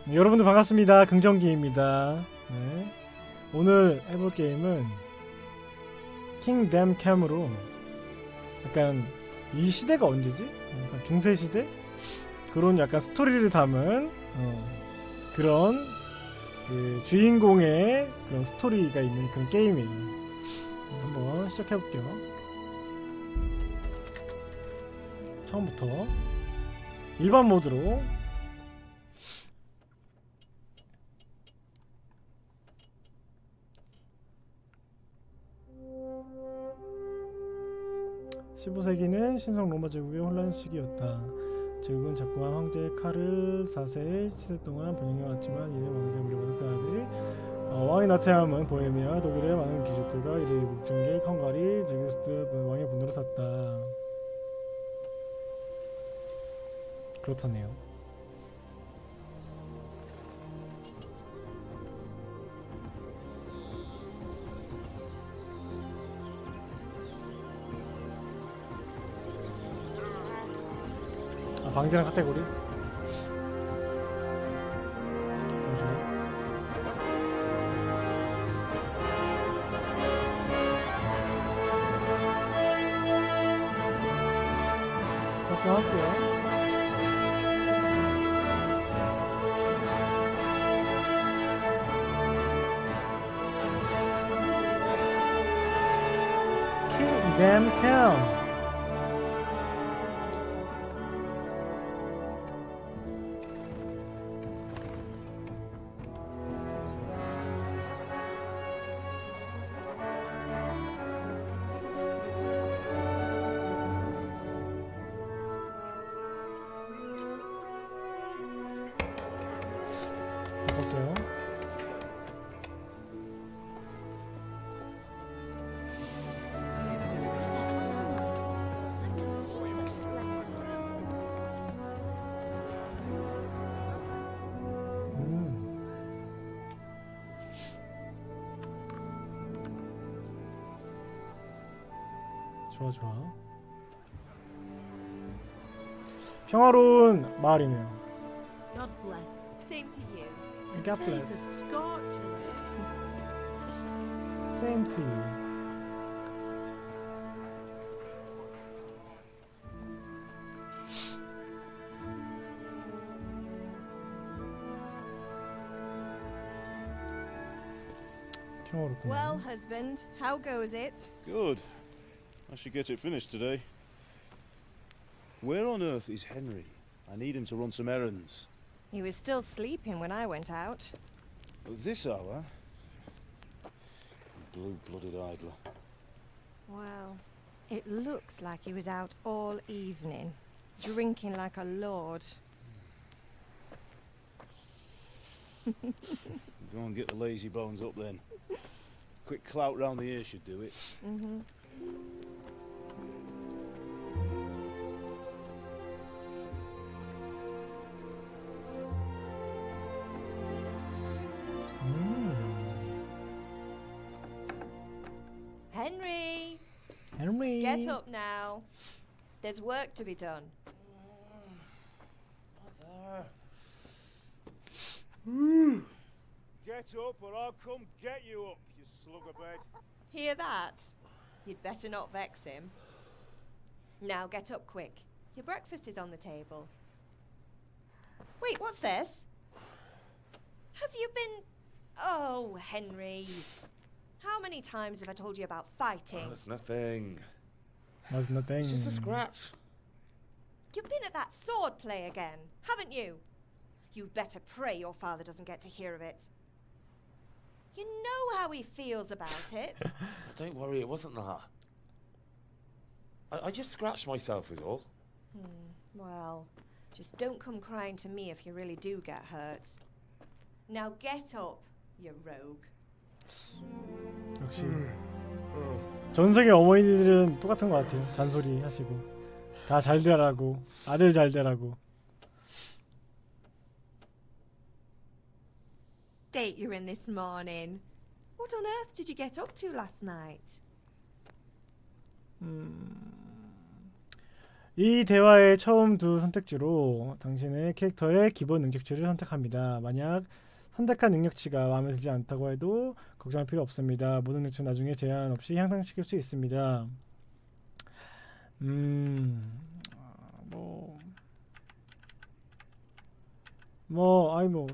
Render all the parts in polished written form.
네, 여러분들 반갑습니다. 긍정게임입니다. 네. 오늘 해볼 게임은 킹댐 캠으로 약간 이 시대가 언제지? 약간 중세시대? 그런 약간 스토리를 담은 그런 그 주인공의 그런 스토리가 있는 그런 게임이에요. 한번 시작해볼게요. 처음부터 일반 모드로 (15세기는) 신성 로마 제국의 혼란 시기였다. 제국은 작고한 황제 카를 4세의 시대 동안 번영해왔지만 이래 왕제 물려받은 그 아들이 왕이 나태함은 보헤미아 독일의 많은 귀족들과 이래 국정계 헝가리 제기스트 왕의 분노를 샀다. 그렇다네요. 방지랑 카테고리? 할게요. 킹댐 캠. 봤어요. 좋아 좋아. 평화로운 마을이네요. God bless. Same to you. God Today's bless. a scorcher. Same to you. 평화롭구나. Well, husband, how goes it? Good. I should get it finished today. Where on earth is Henry? I need him to run some errands. He was still sleeping when I went out. At this hour? Blue-blooded idler. Well, it looks like he was out all evening, drinking like a lord. Go and get the lazy bones up then. Quick clout round the ear should do it. Mm-hmm. Henry! Henry! Get up now. There's work to be done. Get up or I'll come get you up, you slugabed. Hear that? You'd better not vex him. Now get up quick. Your breakfast is on the table. Wait, what's this? Have you been... Oh, Henry. How many times have I told you about fighting? That's nothing. That's nothing. It's just a scratch. You've been at that sword play again, haven't you? You'd better pray your father doesn't get to hear of it. You know how he feels about it. Don't worry, it wasn't that. I just scratched myself is all. Well, just don't come crying to me if you really do get hurt. Now get up, you rogue. 역시 전 세계 어머니들은 똑같은 것 같아요. 잔소리 하시고 다 잘 되라고, 아들 잘 되라고. Date you're in this morning. What on earth did you get up to last night? 이 대화의 처음 두 선택지로 당신의 캐릭터의 기본 능력치를 선택합니다. 만약 선택한 능력치가 마음에 들지 않다고 해도 걱정할 필요 없습니다. 모든 능력치는 나중에 제한 없이 향상시킬 수 있습니다.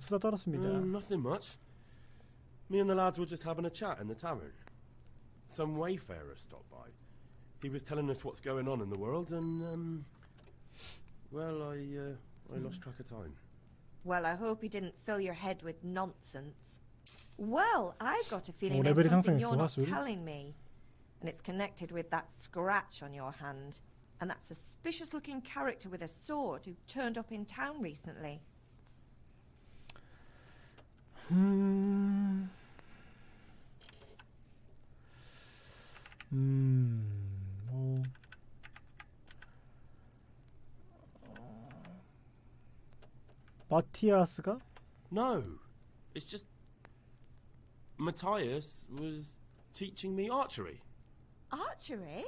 수다 떨었습니다. Nothing much. Me and the lads were just having a chat in the tavern. Some wayfarer stopped by. He was telling us what's going on in the world, and I lost track of time. Well, I hope he didn't fill your head with nonsense. Well, I've got a feeling there's 레벨이 something 상승했어, you're not 화술이. telling me. And it's connected with that scratch on your hand. And that suspicious-looking character with a sword who turned up in town recently. 마티아스가? No, it's just Matthias was teaching me archery. Archery?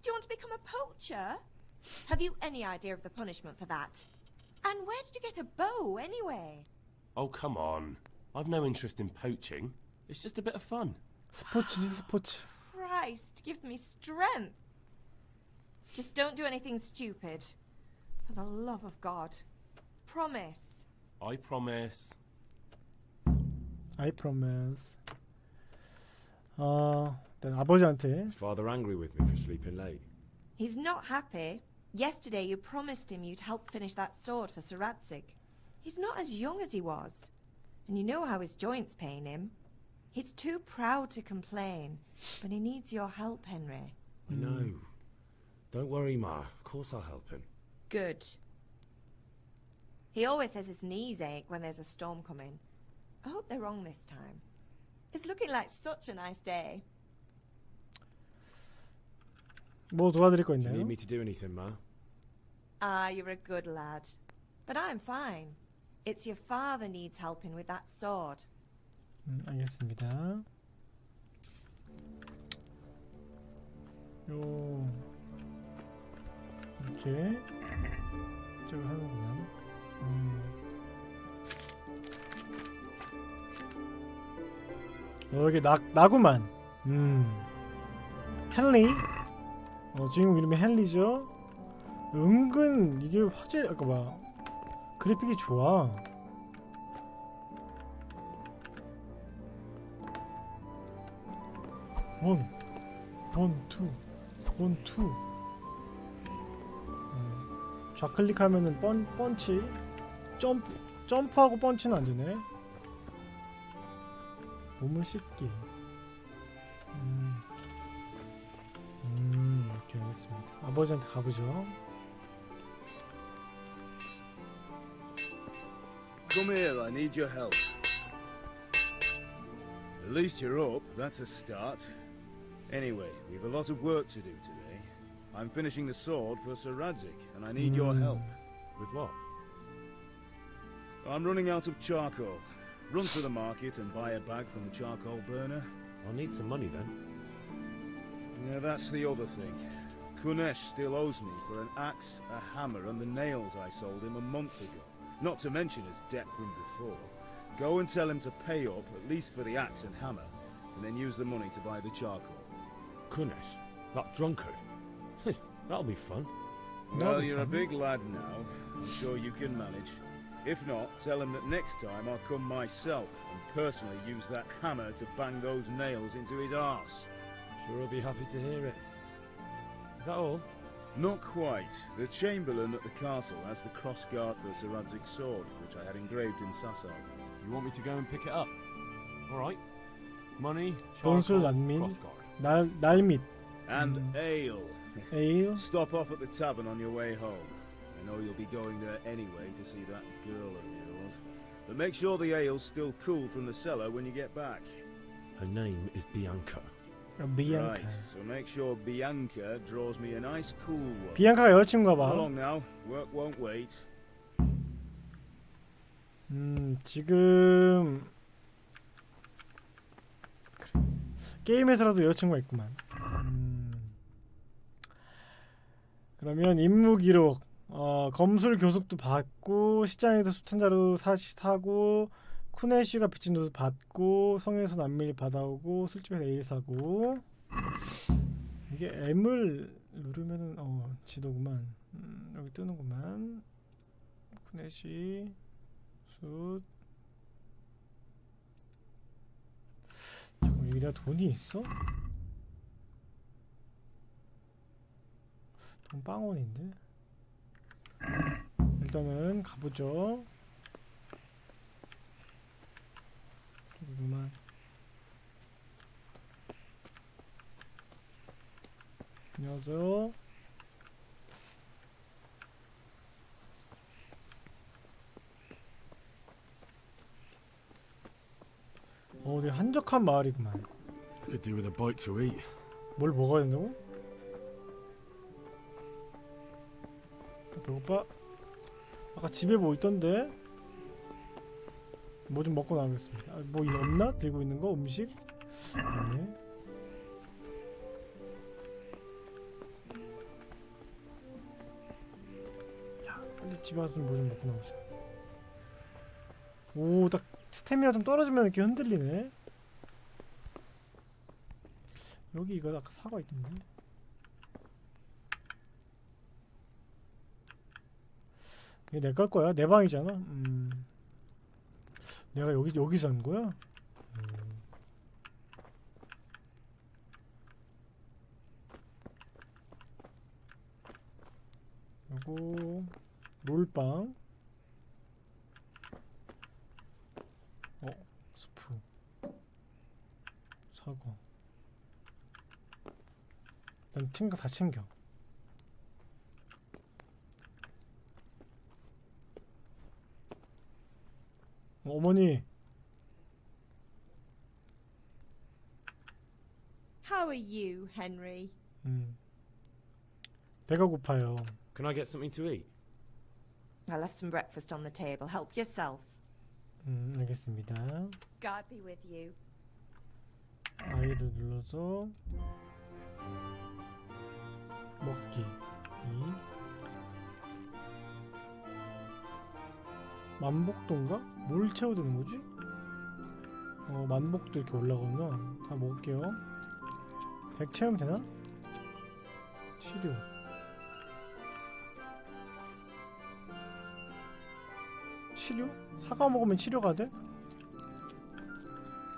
Do you want to become a poacher? Have you any idea of the punishment for that? And where did you get a bow, anyway? Oh, come on. I've no interest in poaching. It's just a bit of fun. 스포츠지 스포츠. Christ, give me strength. Just don't do anything stupid. For the love of God. Promise. I promise. I promise. 일단 아버지한테 Is father angry with me for sleeping late? He's not happy. Yesterday you promised him you'd help finish that sword for Sir Radzig. He's not as young as he was. And you know how his joints pain him. He's too proud to complain. But he needs your help, Henry. I know. Don't worry, Ma. Of course I'll help him. Good. He always says his knees ache when there's a storm coming. I hope they're wrong this time. It's looking like such a nice day. 뭐 도와드릴 거 Do you 있나요? need me to do anything, Ma? Ah, you're a good lad. But I'm fine. It's your father needs helping with that sword. 알겠습니다. 이렇게 저걸 하는구나. 이게 나구만. 헨리. 주인공 이름이 헨리죠. 은근 이게 화질 아까 봐. 그래픽이 좋아. 원투. 좌클릭하면은 펀치, 점프하고 펀치는 안 되네. 몸을 씻기. 이렇게 하겠습니다. 아버지한테 가보죠. Come here, I need your help. At least you're up, that's a start. Anyway, we've a lot of work to do today. I'm finishing the sword for Sir Radzig, and I need your help. With what? I'm running out of charcoal. Run to the market and buy a bag from the charcoal burner. I'll need some money then. Yeah, that's the other thing. Kunesh still owes me for an axe, a hammer, and the nails I sold him a month ago. Not to mention his debt from before. Go and tell him to pay up, at least for the axe and hammer, and then use the money to buy the charcoal. Kunesh, that drunkard. That'll be fun. Well, you're a big lad now. I'm sure you can manage. If not, tell him that next time I'll come myself and personally use that hammer to bang those nails into his arse. Sure he'll be happy to hear it. Is that all? Not quite. The Chamberlain at the castle has the crossguard for Sir Radzig's sword, which I had engraved in Sassar. You want me to go and pick it up? All right. Money, 돈술 charcoal, 난민, crossguard. 날밑, And ale. 에일. Stop off at the tavern on your way home. I know you'll be going there anyway to see that girl of yours. But make sure the ale's still cool from the cellar when you get back. Her name is Bianca. 비앙카. Right, so make sure Bianca draws me a nice cool one. 비앙카가 여자친구가 봐. Come along now. Work won't wait. 지금 게임에서라도 여자친구가 있구만. 그러면 임무 기록, 검술 교습도 받고, 시장에서 수탄자루 사고, 쿠네쉬가 비친 옷을 받고, 성에서 남밀 받아오고, 술집에서 에일 사고. 이게 M을 누르면은 지도구만. 여기 뜨는구만. 쿠네쉬 숫. 잠깐, 여기 내가 돈이 있어? 돈 빵원인데. 일단은 가보죠. 여기구만. 안녕하세요. 되게 한적한 마을이구만. Could do with a bite to eat. 뭘 먹어야 된다고? 배고파? 아까 집에 뭐 있던데? 뭐 좀 먹고 나가겠습니다. 뭐 이거 없나? 들고 있는 거? 음식? 네. 자, 빨리 집에 와서 뭐 좀 먹고 나오자. 오, 딱 스태미나 좀 떨어지면 이렇게 흔들리네. 여기 이거 아까 사과 있던데. 이게 내 걸 거야? 내 방이잖아. 내가 여기서 한 거야? 요거 롤빵. 스프. 사과. 일단 다 챙겨. 어머니. How are you, Henry? 배가 고파요. Can I get something to eat? I left some breakfast on the table. Help yourself. 알겠습니다. God be with you. I를 눌러서 먹기. 만복도인가? 뭘 채워야 되는 거지? 만복도 이렇게 올라가면 다 먹을게요. 100 채우면 되나? 치료. 치료? 사과 먹으면 치료가 돼?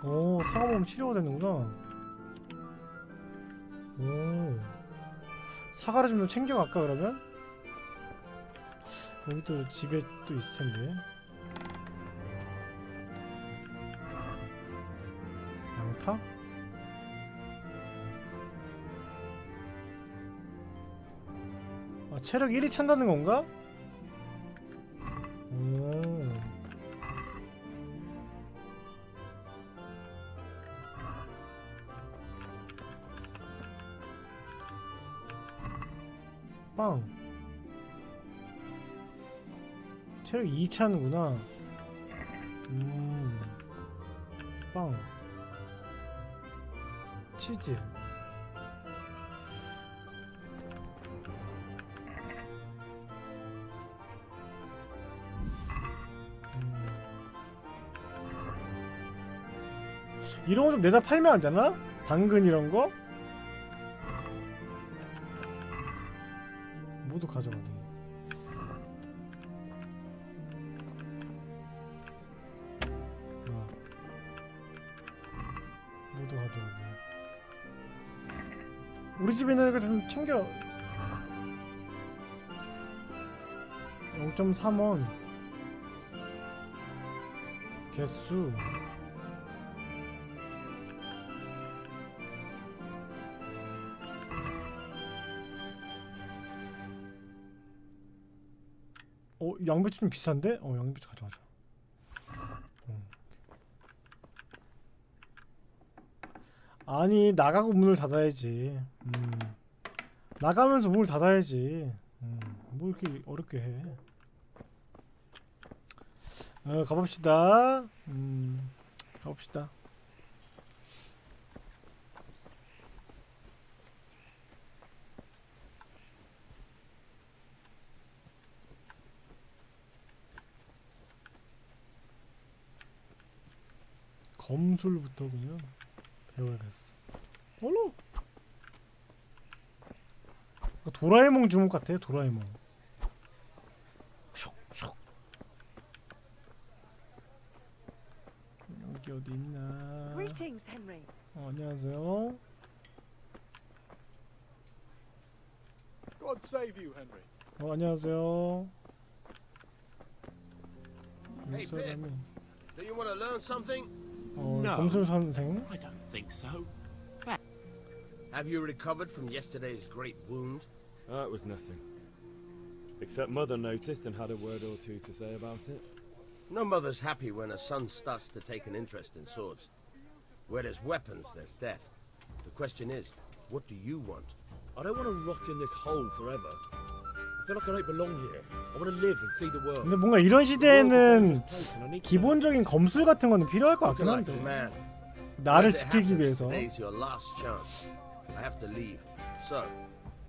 사과 먹으면 치료가 되는구나. 사과를 좀 더 챙겨갈까 그러면? 여기 또 집에 또 있을 텐데. 양파? 체력 1이 찬다는 건가? 빵. 체력 2 차는구나. 빵. 치즈. 이런 거 좀 내다 팔면 안 되나? 당근 이런 거? 모두 가져가네. 모두 가져가네. 우리 집에 있는 거 좀 챙겨. 0.3원 개수. 양배추 좀 비싼데? 양배추 가져가자. 아니, 나가고 문을 닫아야지. 나가면서 문을 닫아야지. 뭐 이렇게 어렵게 해. 가봅시다. 가봅시다. 검술부터 그냥 배워야겠어. 얼로. 도라에몽 주먹 같아. 도라에몽. 슉슉. 여기 어디 있나? Greetings, Henry. 안녕하세요. God save you, Henry. 안녕하세요. Hey, 이 사람이 Do you want to learn something? 검술 선생. I don't think so. Have you recovered from yesterday's great wound? It was nothing. Except Mother noticed and had a word or two to say about it. No mother's happy when her son starts to take an interest in swords. Where there's weapons, there's death. The question is, what do you want? I don't want to rot in this hole forever. I feel like I don't belong here. I want to live and see the world. 근데 뭔가 이런 시대에는 기본적인 검술 같은 거는 필요할 것 같긴 한데. Man, 나를 as it 지키기 happens, 위해서. today's your last chance. I have to leave. So,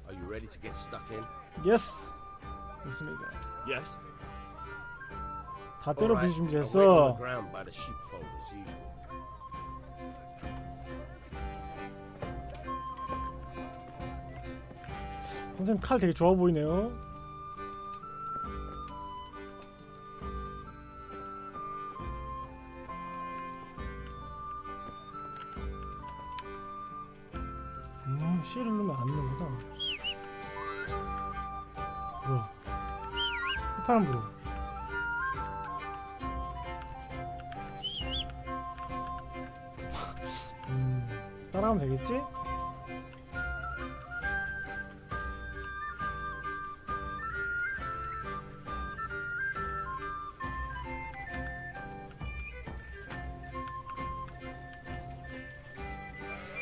are you ready to get stuck in? 예스. 좋습니다. Yes. 다 때려 Alright, 부수시면 away from the 됐어. ground by the sheepfold as usual. 선생님 칼 되게 좋아 보이네요. C를 누르면 안 누르구나. 뭐야? 휘파람 불어. 따라하면 되겠지?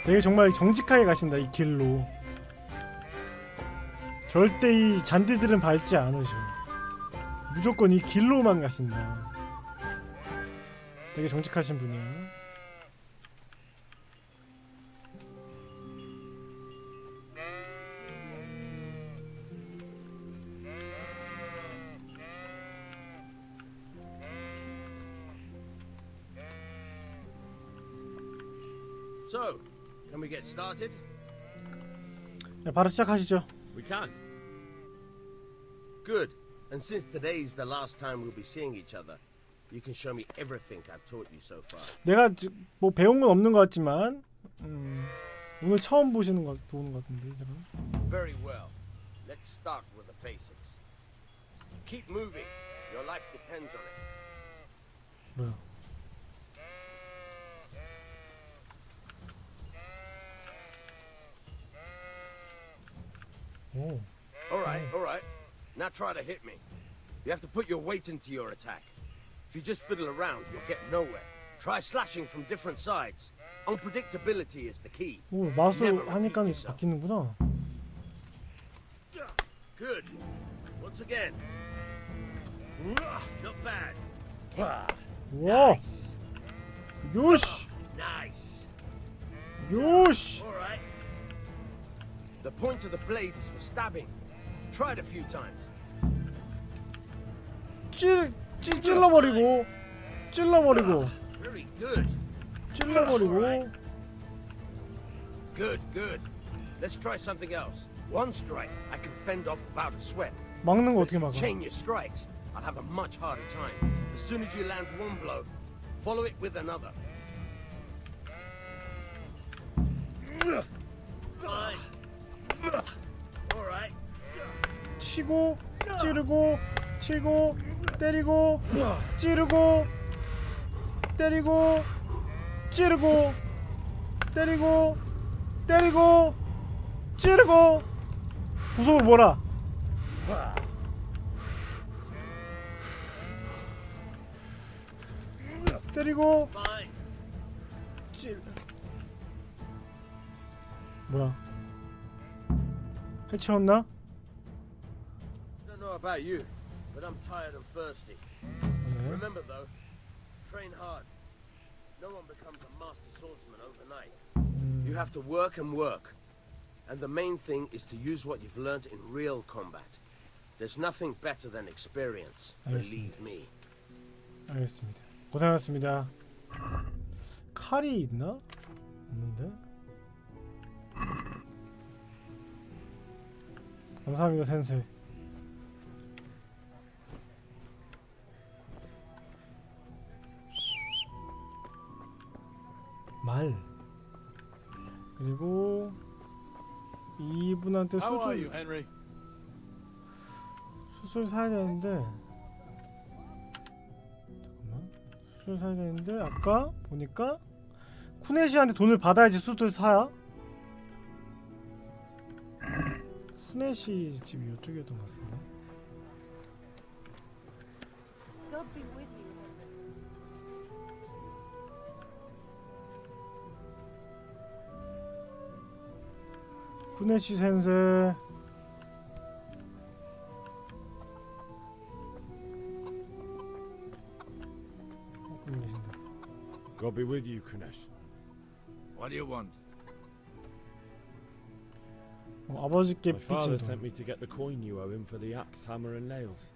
되게 정말 정직하게 가신다 이 길로. 절대 이 잔디들은 밟지 않으셔. 무조건 이 길로만 가신다. 되게 정직하신 분이에요. So, can we get started? 네, 바로 시작하시죠. We can. Good. And since today's the last time we'll be seeing each other, you can show me everything I've taught you so far. 내가 뭐 배운 건 없는 것 같지만 오늘 처음 보는 것 같은데. 제가. Very well. Let's start with the basics. Keep moving. Your life depends on it. 뭐야? 오. All right. Now try to hit me. You have to put your weight into your attack. If you just fiddle around, you'll get nowhere. Try slashing from different sides. Unpredictability is the key. 오, 마술 하니까 바뀌는구나. Good. Once again. Not bad. 와. Nice. 요시. Nice. 요시. All right. The point of the blade is for stabbing. Try it a few times. 찔러버리고. Very good. 찔러버리고. Good. Let's try something else. One strike, I can fend off without a sweat. 막는 거 But 어떻게 if you 막아? chain your strikes, I'll have a much harder time. As soon as you land one blow, follow it with another. Fine. All right. 치고 찌르고 치고 때리고 찌르고 때리고 찌르고 때리고 찌르고 구속을 뭐라? 때리고 Fine. 뭐야? 해치웠나? Don't know about you, but I'm tired and thirsty. 네. Remember though, train hard. No one becomes a master swordsman overnight. You have to work and work. And the main thing is to use what you've learned in real combat. There's nothing better than experience, believe me. 알겠습니다. 고생하셨습니다. 칼이 있나? 없는데? 감사합니다 센세. 말. 그리고 이분한테 How are you, Henry? 수술 사야 되는데 잠깐만 수술 사야 되는데 아까 보니까 쿠네시한테 돈을 받아야지 수술 사야? 쿠네시 집이 이쪽이었던 것 같은데. God be with you, 쿠네시 센세. 거기 계신다. God be with you, Kunesh. What do you want? 아버지께 My father 빚진 sent 돈. me to get the coin you owe him for the axe, hammer, and nails.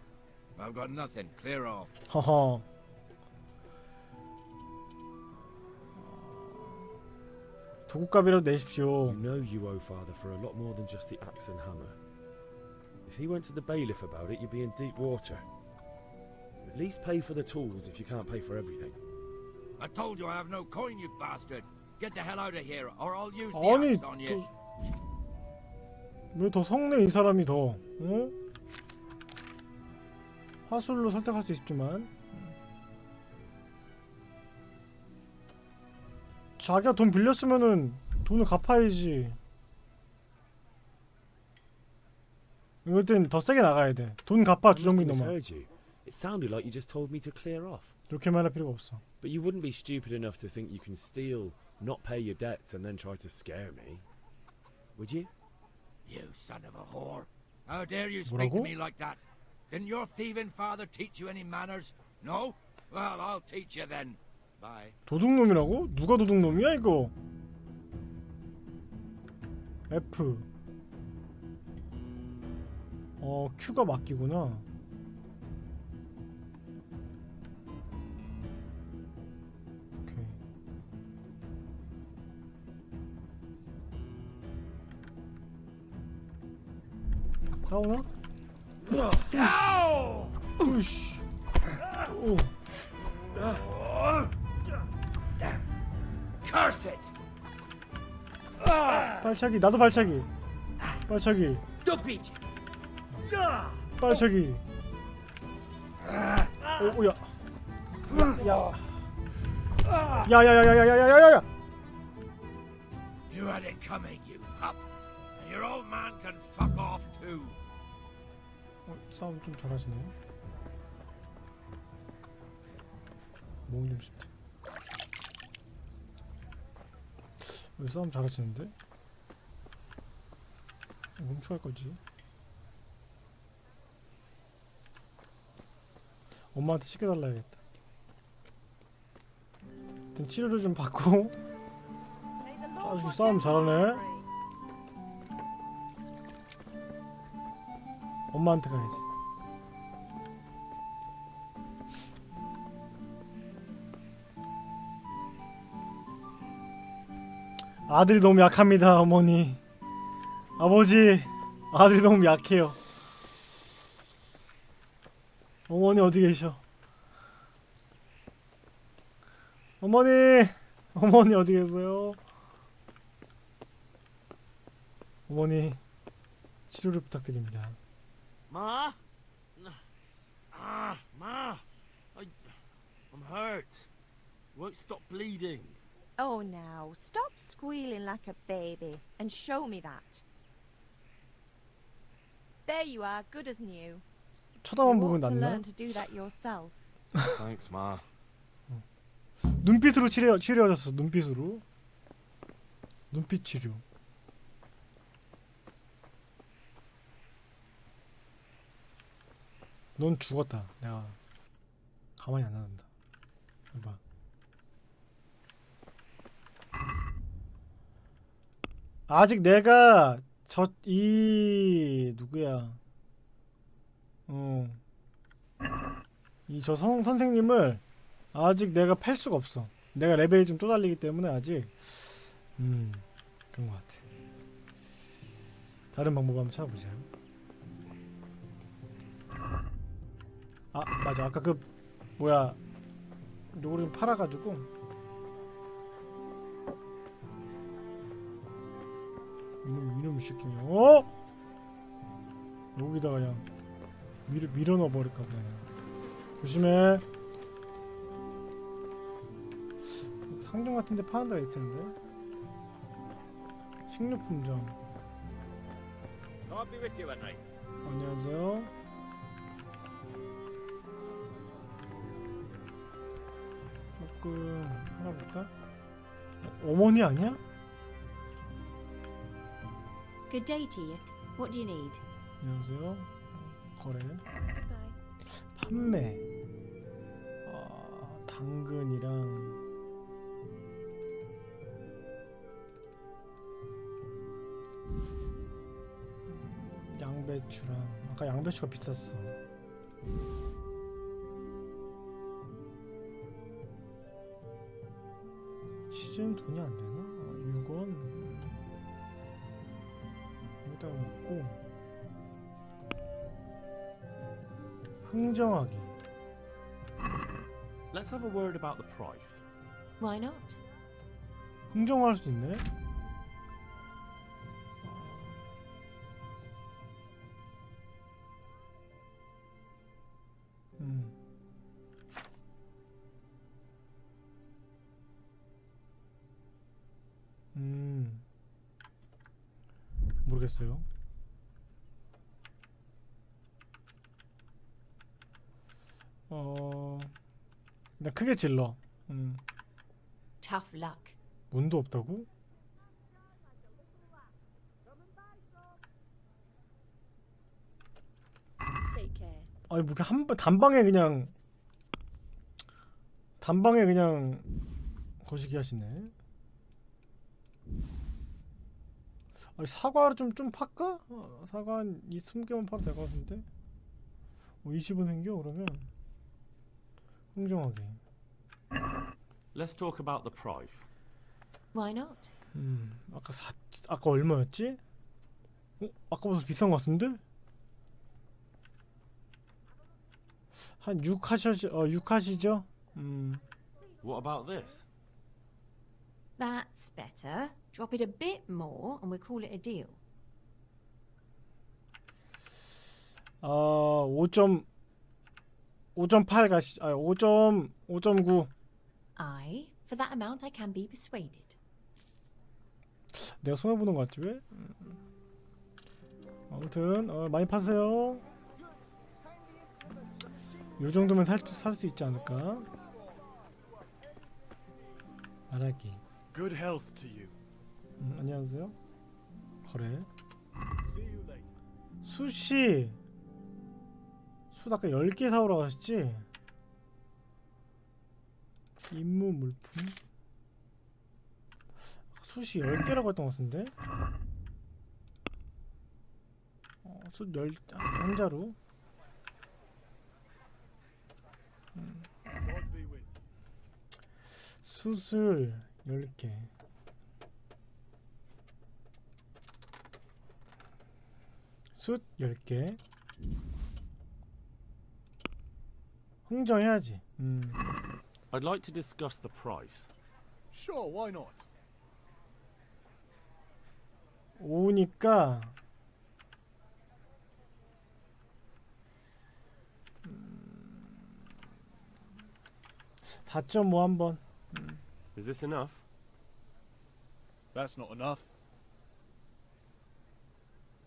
I've got nothing. Clear off. 허허. 도구값이라도 내십시오. You know you owe father for a lot more than just the axe and hammer. If he went to the bailiff about it, you'd be in deep water. At least pay for the tools if you can't pay for everything. I told you I have no coin, you bastard. Get the hell out of here, or I'll use the 아니 axe on you. 왜 더 성내 이 사람이 더? 어? 화술로 설득할 수 있지만 자기가 돈 빌렸으면은 돈을 갚아야지. 이럴 땐 더 세게 나가야 돼. 돈 갚아 I must 주정빈 have 놈아. misheard you. It sounded like you just told me to clear off. 이렇게 말할 필요가 없어. But you wouldn't be stupid enough to think you can steal, not pay your debts, and then try to scare me, would you? You son of a whore. How dare you speak to 뭐라고? me like that? Didn't your thieving father teach you any manners? No? Well, I'll teach you then. Bye. 도둑놈이라고? 누가 도둑놈이야 이거? F. Q가 맡기구나. 오케이. 나오나? 으이씨. 오. Curse it! 발차기. 나도 발차기. 발차기. Dupich! 발차기. 오야. 야. 야야야야야야야야야. You had it coming, you pup. And your old man can fuck off too. 싸움 좀 잘하시네. 몸 좀 쉽다. 왜 싸움 잘하시는데? 멈춰할 거지. 엄마한테 시켜달라야겠다. 일단 치료를 좀 받고. May the Lord 아주 watch 싸움 over 잘하네. you, Henry. 엄마한테 가야지. 아들이 너무 약합니다, 어머니. 아버지, 아들이 너무 약해요. 어머니 어디 계셔? 어머니, 어머니 어디 계세요? 어머니, 치료를 부탁드립니다. Ma? Ma! I'm hurt. Won't stop bleeding. Oh, now, stop squealing like a baby and show me that. There you are, good as new. 쳐다만 You 보면 ought to 낫나? learn to do that yourself. Thanks, Ma. 눈빛으로 치료하셨어. 눈빛으로. 눈빛 치료. 넌 죽었다. 내가 가만히 안 놔둔다. 해봐. 아직 내가 누구야? 이 선생님을 아직 내가 팔 수가 없어. 내가 레벨이 좀 또 달리기 때문에 아직 그런 것 같아. 다른 방법 한번 찾아보자. 아 맞아, 아까 그 뭐야 요거를 좀 팔아가지고 이놈 시키면 여기다가 그냥 밀어 넣어 버릴까 보네. 조심해. 상점 같은데 파는 데가 있을 텐데. 식료품점. I'll be with you at night. 안녕하세요. 조금 알아볼까? 어머니 아니야? Good day to you. What do you need? 안녕하세요. 거래. Bye. 판매. 당근이랑 양배추랑 아까 양배추가 비쌌어. 시즌 돈이 안 되나? 6원. 여기다가 먹고 흥정하기. Let's have a word about the price. Why not? 흥정할 수 있네. 모르겠어요. 그냥 크게 질러. Tough luck. 문도 없다고? Take care. 아니 뭐 단방에 그냥 거시기 하시네. 아니 사과를 좀 팔까? 사과 한 20개만 팔아도 될 것 같은데. 20원 생겨 그러면. 흥정하게. Let's talk about the price. Why not? 아까 얼마였지? 아까보다 비싼 것 같은데? 한 6 하시죠? What about this? That's better. Drop it a bit more and we'll call it a deal. 5.8 가시. 5.9. Aye, for that amount I can be persuaded. 내가 손해 보는 것 같지 왜? 아무튼 많이 파세요. 요 정도면 살 수 있지 않을까? 말하기. Good health to you. 안녕하세요. 거래. See you later. 숯이 숯 아까 10개 사오러 가셨지? 임무 물품? 숯이 10개라고 했던 것 같은데? 숯 10... 한자루? God be with you. 숯을 10개. 숯 10개. 흥정해야지. I'd like to discuss the price. Sure, why not? 5니까 4.5 한번. Is this enough? That's not enough.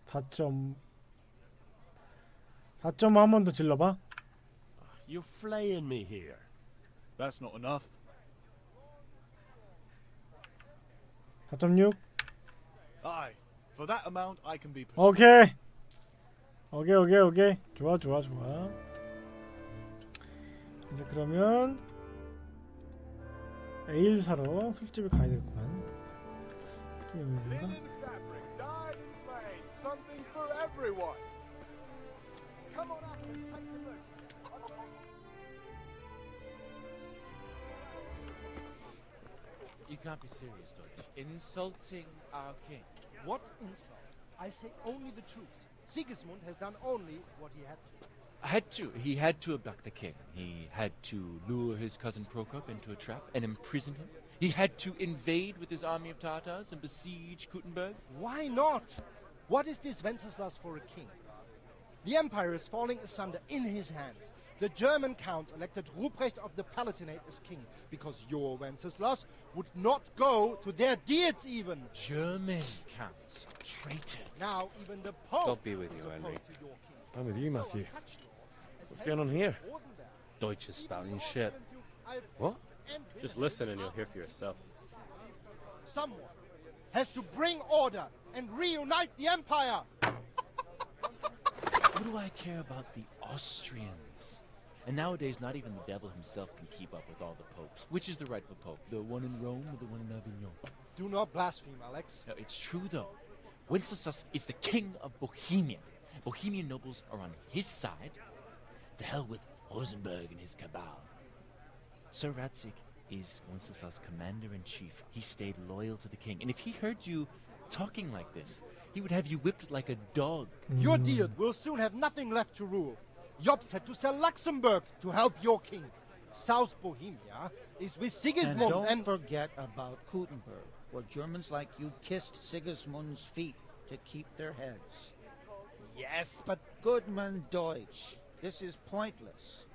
4.5 한 번 더 질러봐. You're flaying me here. That's not enough. 4.6. Aye, for that amount I can be persuaded. 오케이. 좋아. 이제 그러면 에일 사러 술집에 가야 되겠구만. Linen fabric, dyed in flame, something for everyone. Come on up and take a look. can't be serious, Deutsch. Insulting our king. What insult? I say only the truth. Sigismund has done only what he had to. He had to abduct the king. He had to lure his cousin Prokop into a trap and imprison him. He had to invade with his army of Tatars and besiege Kuttenberg. Why not? What is this Wenceslas for a king? The empire is falling asunder in his hands. The German counts elected Ruprecht of the Palatinate as king because your Wenceslas would not go to their deeds even. German counts. Traitor. Now even the Pope God be with is you, opposed Henry. to your king. I'm with you, So Matthew. are such lords as What's going on Henry here? Rosenberg. Deutsch is spouting shit. What? Just listen and you'll hear for yourself. Someone has to bring order and reunite the empire. What do I care about the Austrians? And nowadays, not even the devil himself can keep up with all the popes. Which is the rightful pope? The one in Rome or the one in Avignon? Do not blaspheme, Alex. No, it's true, though. Wenceslas is the king of Bohemia. Bohemian nobles are on his side. To hell with Rosenberg and his cabal. Sir Ratzik is Wenceslas' commander-in-chief. He stayed loyal to the king. And if he heard you talking like this, he would have you whipped like a dog. Your Diet will soon have nothing left to rule. Jobst had to sell Luxembourg to help your king. South Bohemia is with Sigismund And don't forget about Kuttenberg, where Germans like you kissed Sigismund's feet to keep their heads. Yes, but Goodman Deutsch, this is pointless.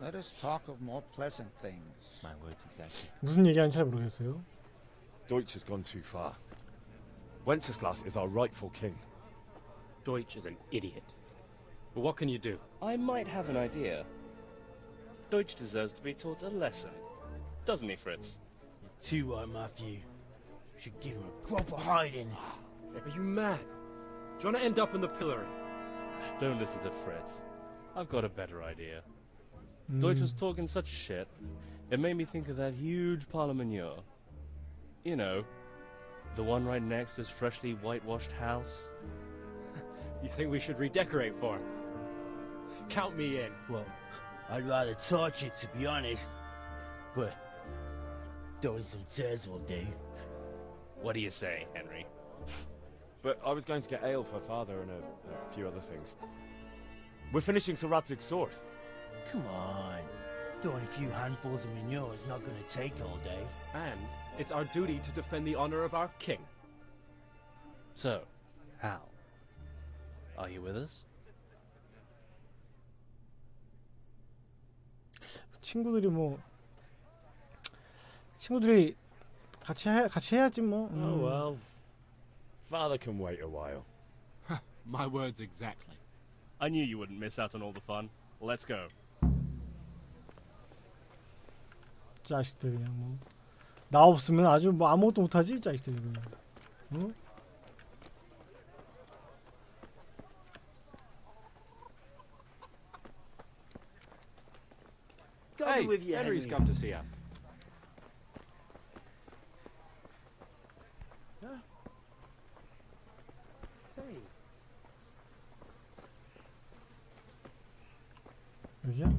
Let us talk of more pleasant things. My words exactly. 무슨 얘기하는지 잘 모르겠어요. Deutsch has gone too far. Wenceslas is our rightful king. Deutsch is an idiot. But what can you do? I might have an idea. Deutsch deserves to be taught a lesson. Doesn't he, Fritz? Too right, Matthew. Should give him a proper hiding. Are you mad? Do you want to end up in the pillory? Don't listen to Fritz. I've got a better idea. Deutsch was talking such shit, it made me think of that huge parliament. You know, the one right next to his freshly whitewashed house. You think we should redecorate for him? Count me in. Well, I'd rather torch it, to be honest. But throwing some tears will do. What do you say, Henry? But I was going to get ale for father and a few other things. We're finishing Sir Radzig's sword. Come on. Throwing a few handfuls of manure is not going to take all day. And it's our duty to defend the honor of our king. So, Hal, are you with us? 친구들이 같이 해야지 뭐. Oh well. Father can wait a while. My words exactly. I knew you wouldn't miss out on all the fun. Let's go. 자식들 그냥 뭐 나 없으면 아주 뭐 아무것도 못하지 자식들이 그냥. 응? Hey, Henry's come to see us. hey, 여기야?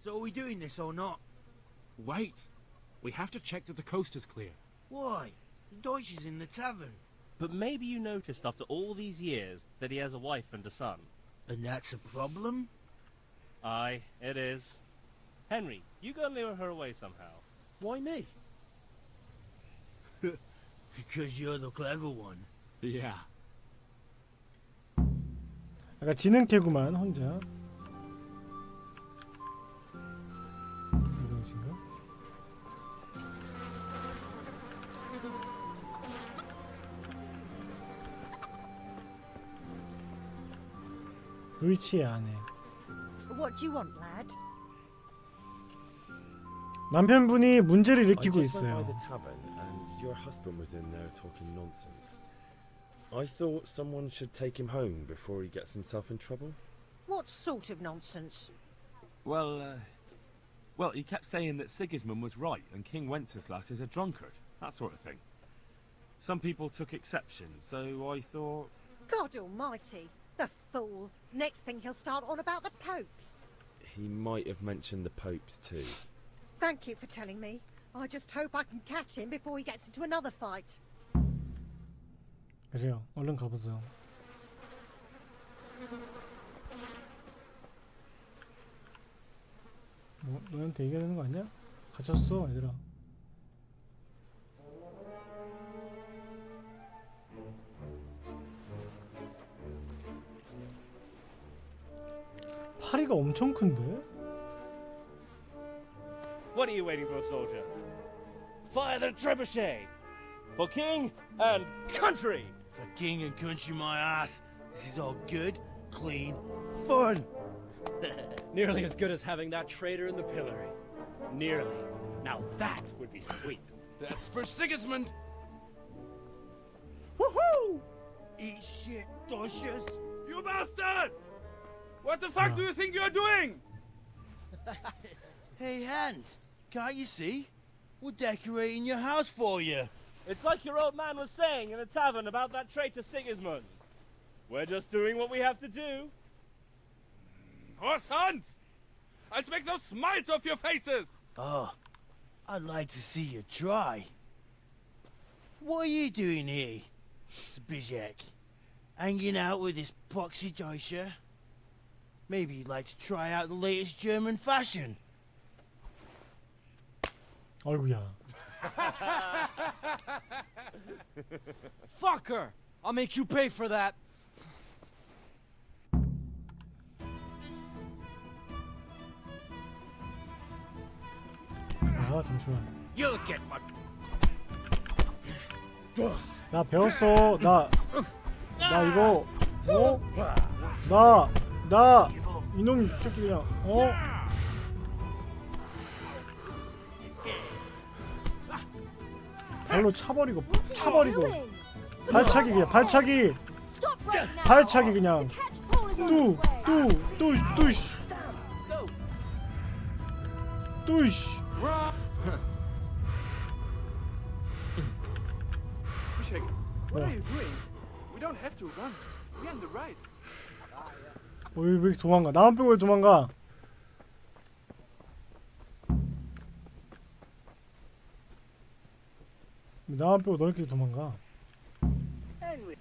So are we doing this or not? Wait. We have to check that the coast is clear. Why? Deutsch is in the tavern. But maybe you noticed after all these years that he has a wife and a son. And that's a problem? Aye, it is. Henry, you go lure her away somehow. Why me? Because you're the clever one. Yeah. 약간 지능캐구만 혼자. 이런 식인가? 의치의 아내. What do you want, lad? 남편분이 문제를 I 일으키고 just went by 있어요. the tavern and your husband was in there talking nonsense. I thought someone should take him home before he gets himself in trouble. What sort of nonsense? Well, he kept saying that Sigismund was right and King Wenceslas is a drunkard, that sort of thing. Some people took exception, so I thought... God almighty, the fool. Next thing he'll start on about the popes. he might have mentioned the popes too. Thank you for telling me. I just hope I can catch him before he gets into another fight. 그래요. 얼른 가보세요. 뭐 너한테 얘기해야 되는 거 아니야? 갇혔어 얘들아. 파리가 엄청 큰데? What are you waiting for, soldier? Fire the trebuchet! For king and country! For king and country, my ass. This is all good, clean, fun. Nearly as good as having that traitor in the pillory. Nearly. Now that would be sweet. That's for Sigismund. Woohoo! Eat shit, Docious. You bastards! What the fuck do you think you're doing? Hey, Hans, can't you see? We're decorating your house for you. It's like your old man was saying in the tavern about that traitor Sigismund. We're just doing what we have to do. Oh, sons! I'll make those smiles off your faces! Oh, I'd like to see you try. What are you doing here, Zbyszek? Hanging out with this poxy Deutscher? Maybe you'd like to try out the latest German fashion. 어이구야. Fuck her! I'll make you pay for that. 아 잠시만. You'll get my. 나 배웠어. 나 이거 나 이놈 새끼 그냥 발로 차버리고 발차기 그냥 발차기 그냥 뚜시 What are you doing? We don't have to run. We're on the right. 왜 이렇게 도망가? 나만 빼고 왜 도망가? 나만 빼고 너 이렇게 도망가? Henry.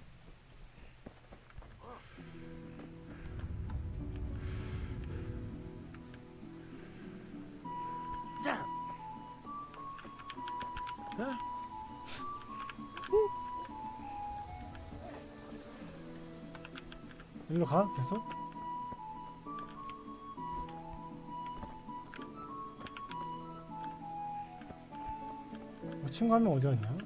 Damn. Huh? 일로 가? 계속? 친구 한 명 어디 갔냐?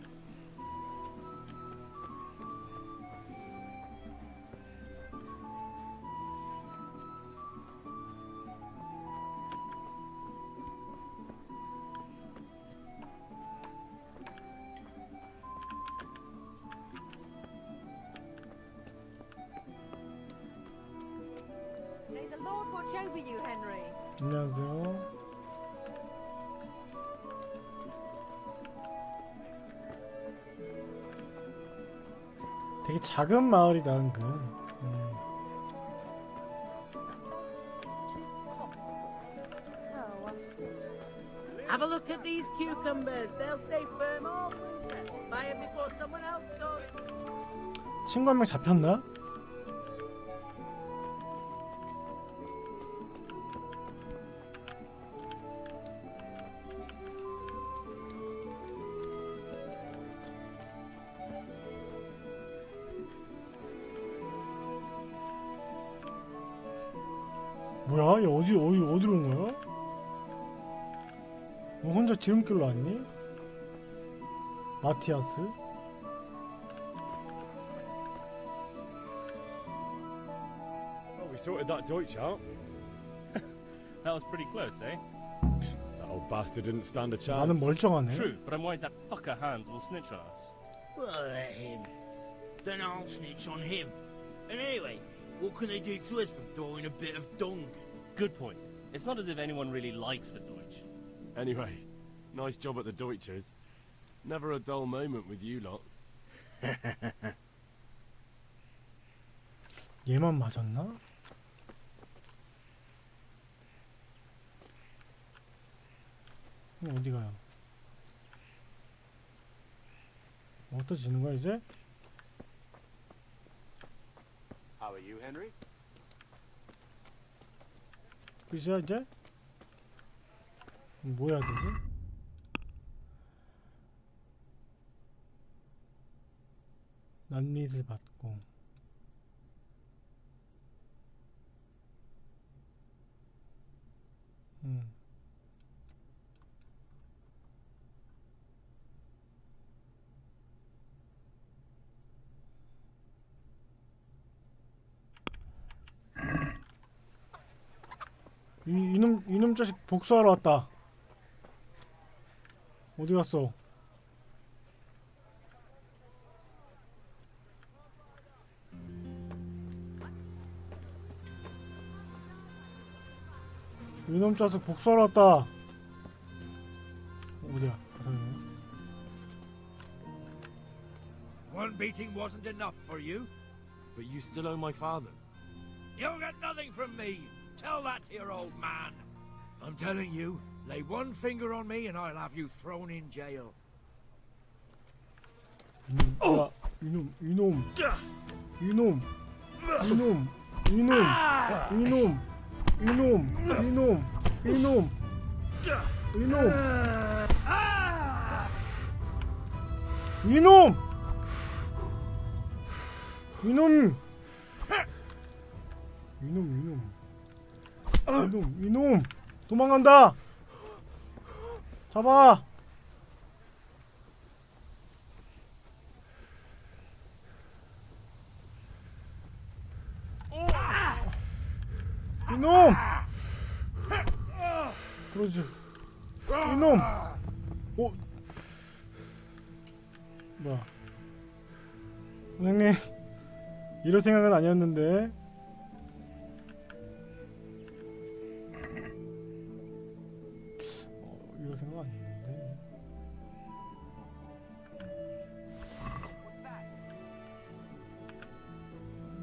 May the Lord watch over you, Henry. 안녕하세요. 되게 작은 마을이다 은근. Have a look at these cucumbers. They'll stay firm all winter. Buy them before someone else does. 친구 한 명 잡혔나? 뭐야? 얘 어디로 온 거야? 너 혼자 지름길로 왔니? 마티아스? Oh, we sorted that Deutsch out. That was pretty close, eh? That old bastard didn't stand a chance. 나는 멀쩡하네. True, but I'm worried that fucker Hans will snitch on us. Well, let him. Then I'll snitch on him. And anyway, what can they do to us for throwing a bit of dung? Good point. It's not as if anyone really likes the Deutsch. Anyway, nice job at the Deutschers. Never a dull moment with you lot. 얘만 맞았나? 어디 가요? 어떠지는 거야 이제? How are you, Henry? 끝이야 이제? 뭐 해야 되지? 난리를 받고 이놈 자식 복수하러 왔다. 어디 갔어? 이놈 자식 복수하러 왔다. 어디야? One beating wasn't enough for you? But you still owe my father. You'll get nothing from me. Tell that to your old man. I'm telling you, lay one finger on me and I'll have you thrown in jail. 이놈. 도망간다. 잡아. 이놈. 그러지. 이놈. 뭐야? 선생님, 이럴 생각은 아니었는데. 이럴 생각 아니었는데.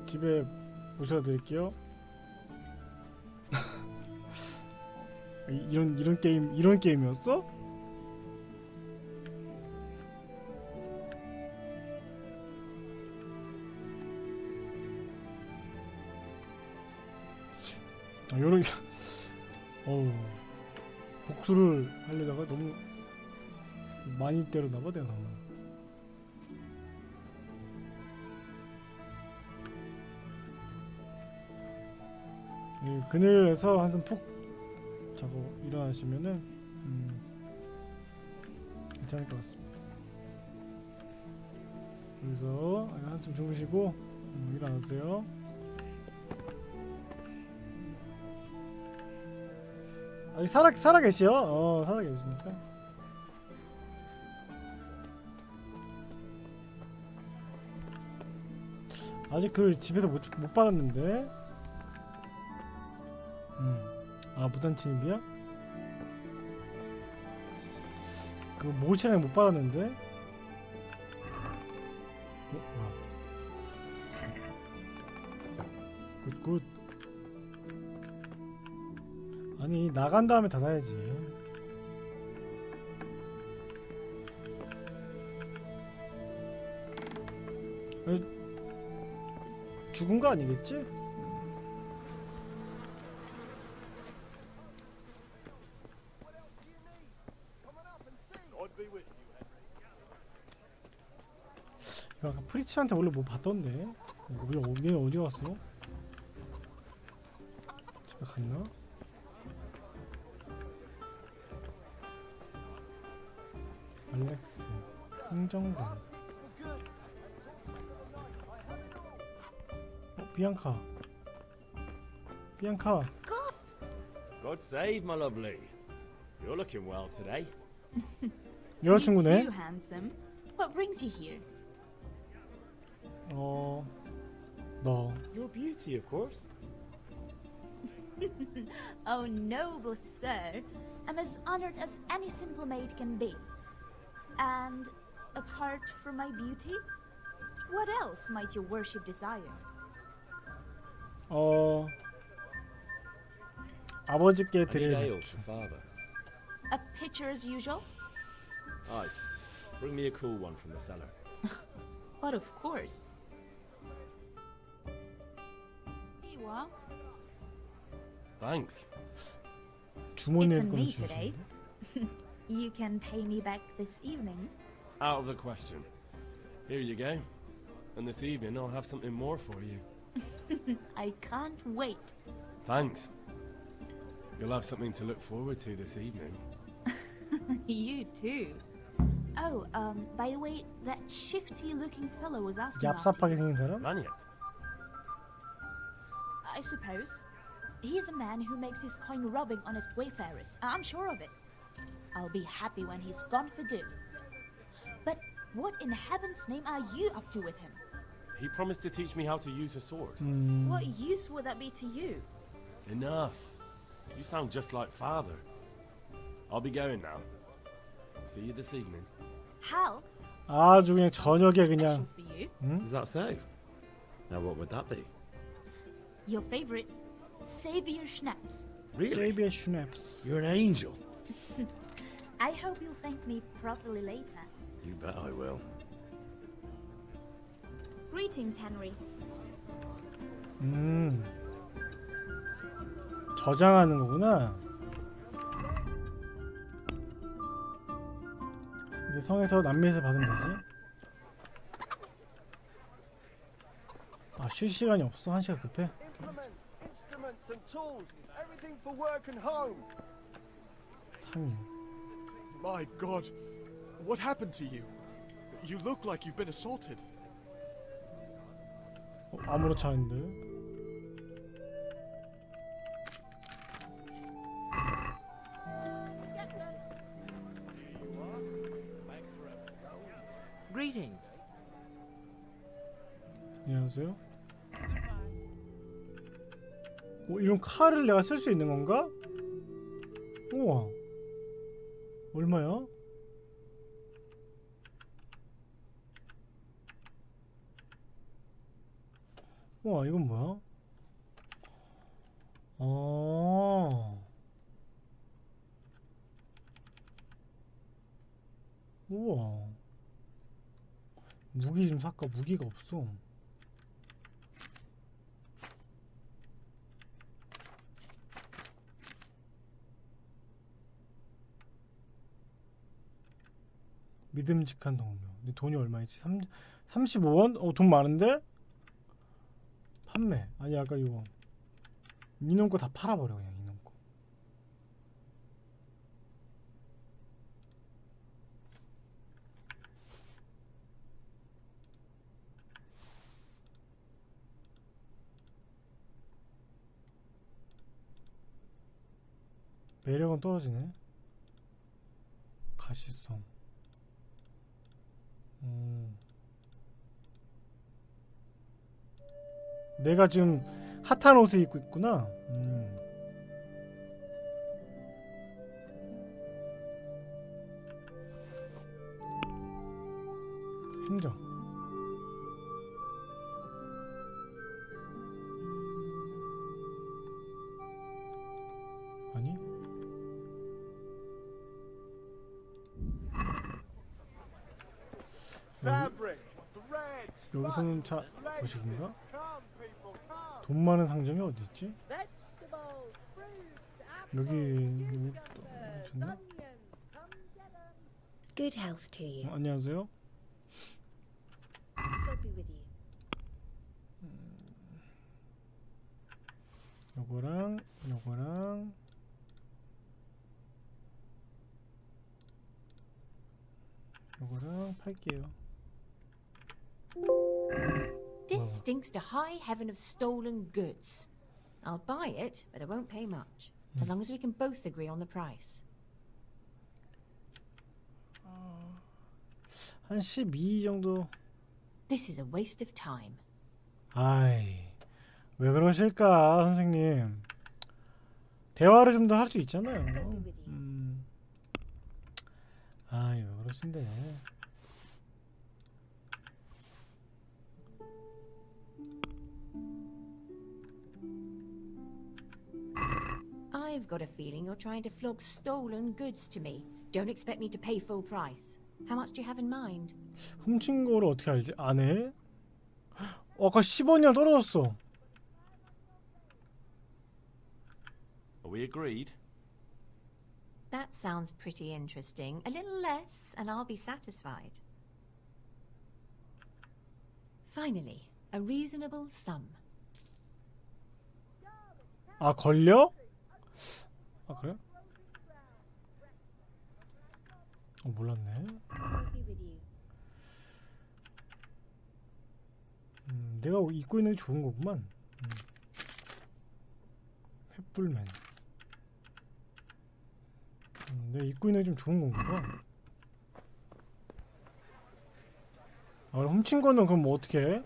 집에 모셔드릴게요. 이런 게임이었어? 요런 복수를 하려다가 너무 많이 때렸나봐 내가. 그늘에서 한숨 푹 자고 일어나시면은 괜찮을 것 같습니다. 그래서 한숨 주무시고 일어나세요. 아직 살아계시요? 살아계시니까. 아직 그 집에서 못 받았는데. 무단 침입이야? 그 모시랑 못 받았는데. 굿. 아니 나간 다음에 닫아야지. 죽은 거 아니겠지? 아까 프리치한테 원래 뭐 봤던데. 얘 어디 갔어? 집에 갔나? 알렉스 행정관. 비앙카. God save my lovely. You're looking well today. 여자친구네. You too, handsome. What brings you here? 너. Your beauty, of course. Oh, noble sir. I'm as honored as any simple maid can be. And apart from my beauty, what else might your worship desire? 아버지께 드릴. Any nails for father? A pitcher as usual? Aye. Bring me a cool one from the cellar. But of course. Here you are. Thanks. It's 주머니에 on 거는 me 주시네. today. You can pay me back this evening. Out of the question. Here you go. And this evening I'll have something more for you. I can't wait. Thanks. You'll have something to look forward to this evening. You too. Oh, by the way, that shifty-looking fellow was asking about 얍삽하게 you. 생긴 사람? Maniac. I suppose. He's a man who makes his coin robbing honest wayfarers. I'm sure of it. I'll be happy when he's gone for good. But what in heaven's name are you up to with him? He promised to teach me how to use a sword. What use would that be to you? Enough. You sound just like father. I'll be going now. See you this evening. Hal? 아주 그냥 저녁에 그냥. For you? Is that so? Now what would that be? Your favorite, Savior Schnapps. Really? 세비의 슈냅스. You're an angel. I hope you'll thank me properly later. You bet I will. Greetings, Henry. 저장하는 거구나. 이제 성에서 남미에서 받으면 되지. 아, 쉴 시간이 없어. 한 시간 급해. Implements, instruments and tools. Everything for work and home. 3일. My God, what happened to you? You look like you've been assaulted. 아무렇지 않은데. Greetings. 안녕하세요. 이런 칼을 내가 쓸 수 있는 건가? 우와. 얼마야? 우와, 이건 뭐야? 우와. 무기 좀 살까? 무기가 없어. 믿음직한 동료. 근데 돈이 얼마이지? 35원? 돈 많은데? 판매. 아니 아까 이거 이놈 거 다 팔아버려 그냥 이놈 거. 매력은 떨어지네. 가시성. 내가 지금 핫한 옷을 입고 있구나. 행정. 아니? Fabric, thread, 여기서는 차 뭐식인가? come people, come. 돈 많은 상점이 어디 있지? Vegetables, fruits, 여기 onions, 줬나? Good health to you. 안녕하세요. God be with you. 요거랑 요거랑 요거랑 팔게요. This stinks to high heaven of stolen goods. I'll buy it, but I won't pay much. As long as we can both agree on the price. 한 12 정도. This is a waste of time. 아이, 왜 그러실까, 선생님. 대화를 좀 더 할 수 있잖아요. 아이, 왜 그러신데. I've I've got a feeling you're trying to flog stolen goods to me. Don't expect me to pay full price. How much do you have in mind? 훔친 거를 어떻게 알지? 안 해? 아까 10원이랑 떨어졌어. Are we agreed? That sounds pretty interesting. A little less, and I'll be satisfied. Finally, a reasonable sum. 아, 걸려? 아, 그래? 몰랐네. 내가 입고 있는 게 좋은 거구만. 횃불맨. 내가 입고 있는 게 좀 좋은 건가 봐. 아, 훔친 거는 그럼 뭐 어떻게 해?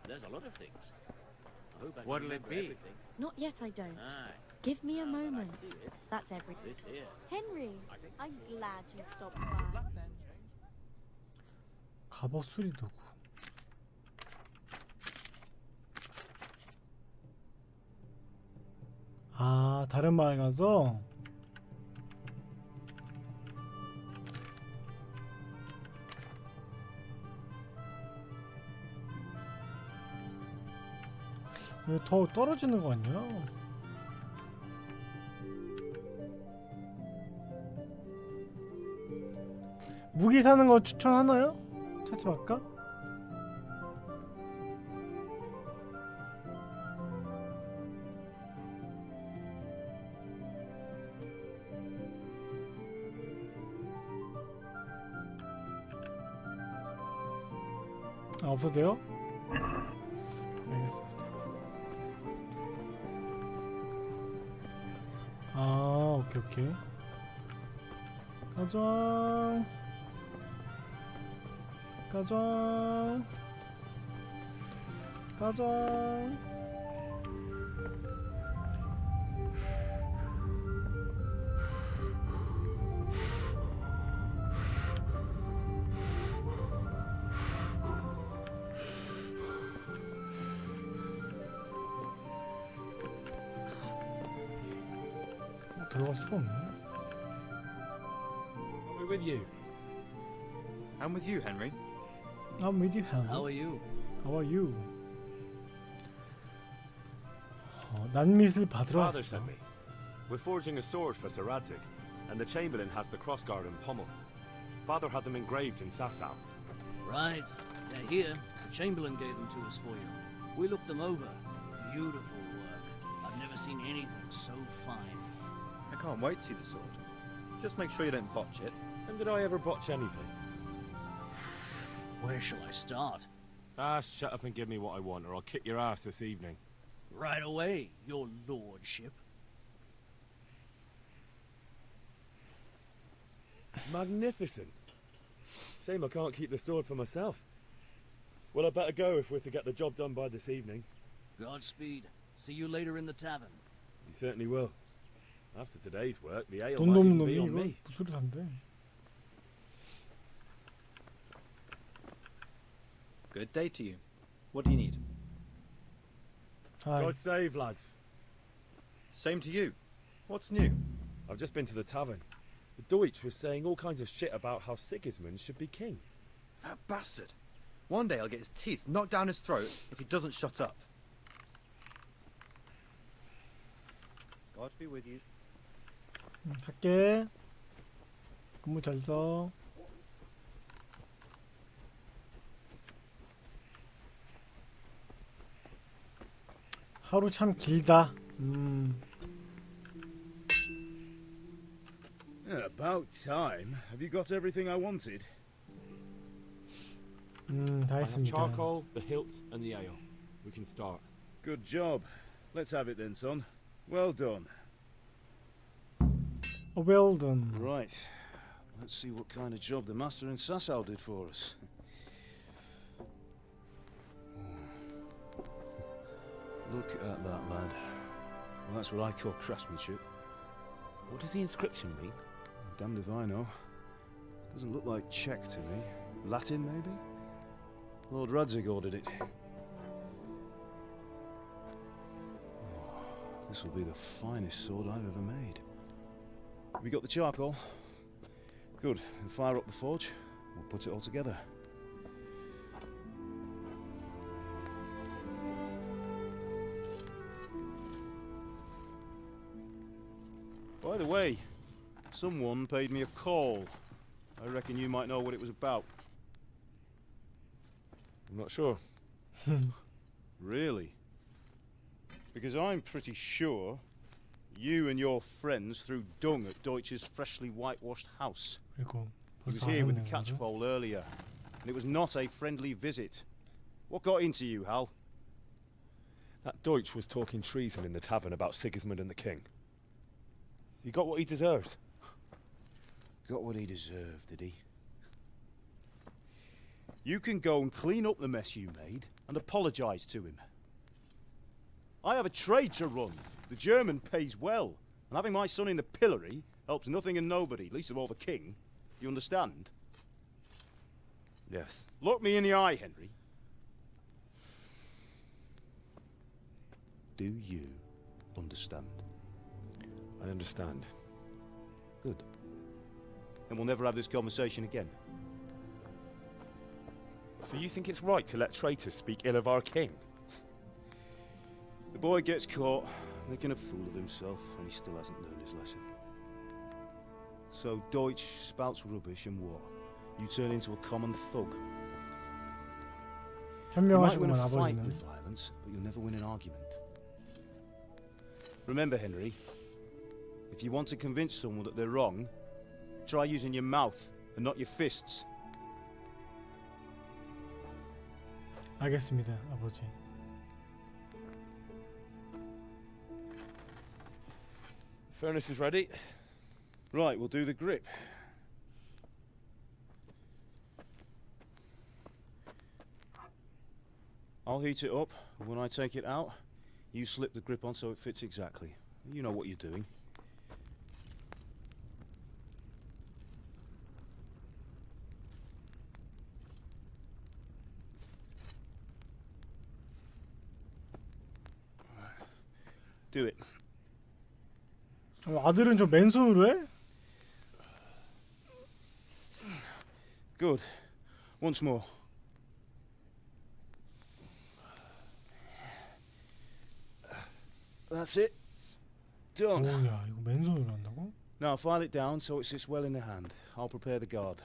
There's a lot of things. What'll it be? Not yet, I don't. Aye. Give me a moment. see it. That's everything. This here. Henry, I'm glad you stopped by. 갑옷 수리 도구. 아, 다른 마을 가서 왜 더 떨어지는 거 아니야? 무기 사는 거 추천하나요? 찾아볼까? 아, 없어도 돼요? 알겠습니다. 아, 오케이 오케이. 가자. 가자. 가자. 들어갈 수가 없네. We're with you. I'm with you, Henry. I'm with you, Henry. How are you? How are you? 난밋을 받으러 Father 왔어. sent me. We're forging a sword for Sir Radzig, and the Chamberlain has the crossguard and pommel. Father had them engraved in Sasau. Right. They're here. The Chamberlain gave them to us for you. We looked them over. Beautiful work. I've never seen anything so fine. I can't wait to see the sword. Just make sure you don't botch it. When did I ever botch anything? Where shall I start? Ah, shut up and give me what I want, or I'll kick your ass this evening. Right away, your lordship. Magnificent. Shame I can't keep the sword for myself. Well, I better go if we're to get the job done by this evening. Godspeed. See you later in the tavern. You certainly will. After today's work, the ale 돈 might 없는 even be 놈이 on 이거 me. 무슨 소리 한대? Good day to you. What do you need? Hi. God save, lads. Same to you. What's new? I've just been to the tavern. The Deutsch was saying all kinds of shit about how Sigismund should be king. That bastard. One day I'll get his teeth knocked down his throat if he doesn't shut up. God be with you. 갈게. 근무 잘 써. 하루 참 길다. About time. Have you got everything I wanted? 다 I have 했습니다. charcoal, the hilt, and the ale. We can start. Good job. Let's have it then, son. Well done. Well done. Right. Let's see what kind of job the master in Sasau did for us. Look at that, lad. Well, that's what I call craftsmanship. What does the inscription mean? Damned if I know. Doesn't look like Czech to me. Latin, maybe? Lord Radzig ordered it. This will be the finest sword I've ever made. Have you got the charcoal? Good. Then fire up the forge. We'll put it all together. By the way, someone paid me a call. I reckon you might know what it was about. I'm not sure. Really? Because I'm pretty sure you and your friends threw dung at Deutsch's freshly whitewashed house. He was here with the catch pole earlier, and it was not a friendly visit. What got into you, Hal? That Deutsch was talking treason in the tavern about Sigismund and the king. He got what he deserved. Got what he deserved, did he? You can go and clean up the mess you made and apologise to him. I have a trade to run. The German pays well, and having my son in the pillory helps nothing and nobody, least of all the king. You understand? Yes. Look me in the eye, Henry. Do you understand? I understand. Good. Then we'll never have this conversation again. So you think it's right to let traitors speak ill of our king? The boy gets caught, making a fool of himself, and he still hasn't learned his lesson. So Deutsch spouts rubbish, and what? You turn into a common thug. You might win a fight with violence, but you'll never win an argument. Remember, Henry, if you want to convince someone that they're wrong, try using your mouth and not your fists. 알겠습니다, 아버지. Furnace is ready. Right, we'll do the grip. I'll heat it up, and when I take it out, you slip the grip on so it fits exactly. You know what you're doing. Do it. 아들은 저 맨손으로 해? Good. Once more. That's it. Done. 오야, 이거 맨손으로 한다고? Now file it down so it sits well in the hand. I'll prepare the guard.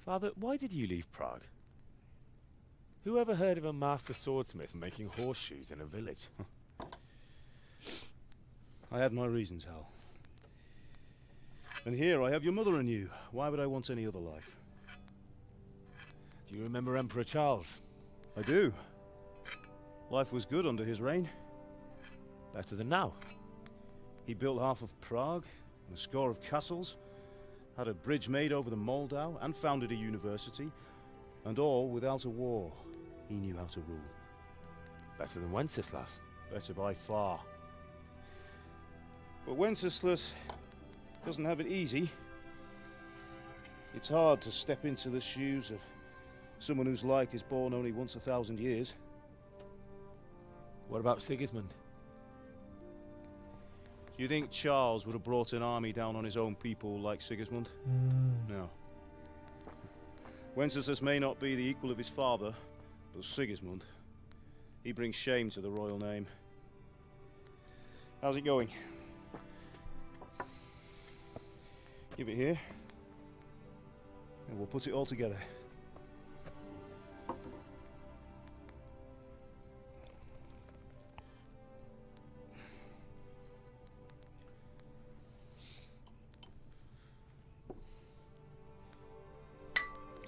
Father, why did you leave Prague? Who ever heard of a master swordsmith making horseshoes in a village? I had my reasons, Hal. And here I have your mother and you. Why would I want any other life? Do you remember Emperor Charles? I do. Life was good under his reign. Better than now. He built half of Prague and a score of castles, had a bridge made over the Moldau, and founded a university, and all without a war. He knew how to rule. Better than Wenceslas. Better by far. But Wenceslas doesn't have it easy. It's hard to step into the shoes of someone whose like is born only once 1,000 years. What about Sigismund? Do you think Charles would have brought an army down on his own people like Sigismund? No. Wenceslas may not be the equal of his father, but Sigismund, he brings shame to the royal name. How's it going? Give it here, and we'll put it all together.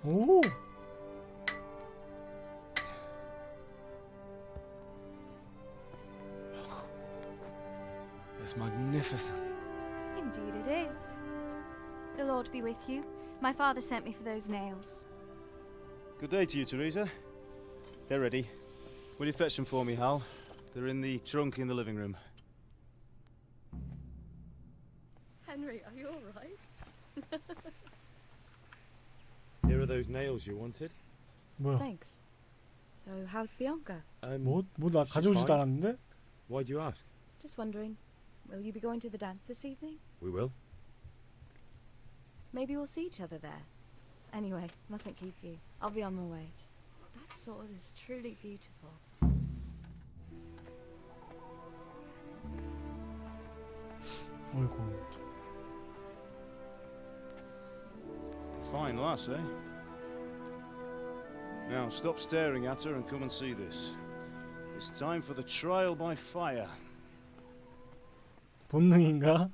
오! It's magnificent. Indeed it is. The Lord be with you. My father sent me for those nails. Good day to you, Teresa. They're ready. Will you fetch them for me, Hal? They're in the trunk in the living room. Henry, are you all right? Here are those nails you wanted. 뭐야? Thanks. So, how's Bianca? 나 가져오지도 않았는데? Why do you ask? Just wondering, will you be going to the dance this evening? We will. Maybe we'll see each other there. Anyway, mustn't keep you. I'll be on my way. That sword is truly beautiful. 어이구. Fine lass, eh? Now stop staring at her and come and see this. It's time for the trial by fire. 본능인가?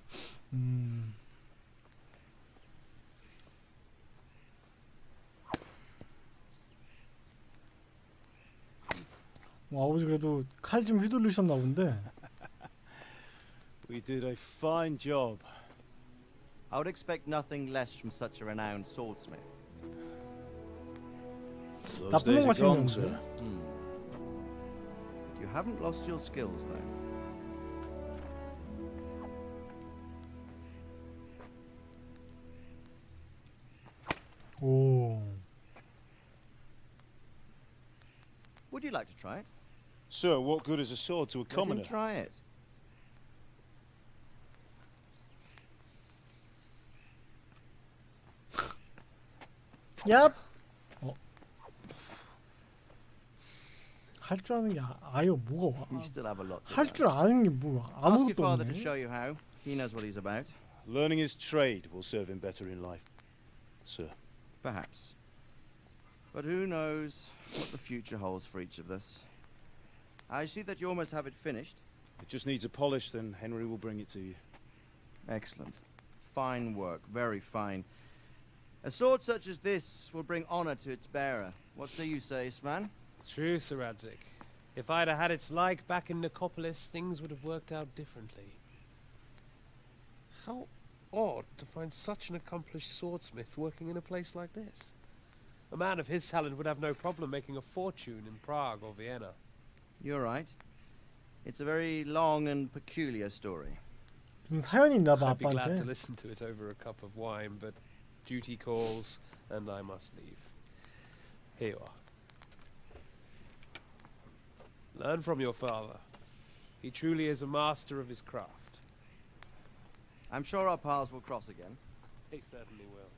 아버지 그래도 칼 좀 휘두르셨나 본데. We did a fine job. I would expect nothing less from such a renowned swordsmith. Those days are gone, sir. You haven't lost your skills, though. 오. Would you like to try it? Sir, what good is a sword to a Let him commoner? try it. 얍. 할 줄 아는 게 아예 뭐가 와? You still have a lot to 할 줄 아는 게 뭐야? Ask your 아무것도 father 없네. to show you how. He knows what he's about. Learning his trade will serve him better in life, sir. Perhaps. But who knows what the future holds for each of us. I see that you almost have it finished. It just needs a polish, then Henry will bring it to you. Excellent. Fine work, very fine. A sword such as this will bring honor to its bearer. What say you, Svan? True, Sir Radzik. If I'd had its like back in Nicopolis, things would have worked out differently. How odd to find such an accomplished swordsmith working in a place like this. A man of his talent would have no problem making a fortune in Prague or Vienna. You're right. It's a very long and peculiar story. 좀 사연이 있나 봐 I'd be glad to 아빠한테. listen to it over a cup of wine, but duty calls, and I must leave. Here you are. Learn from your father. He truly is a master of his craft. I'm sure our paths will cross again. He certainly will.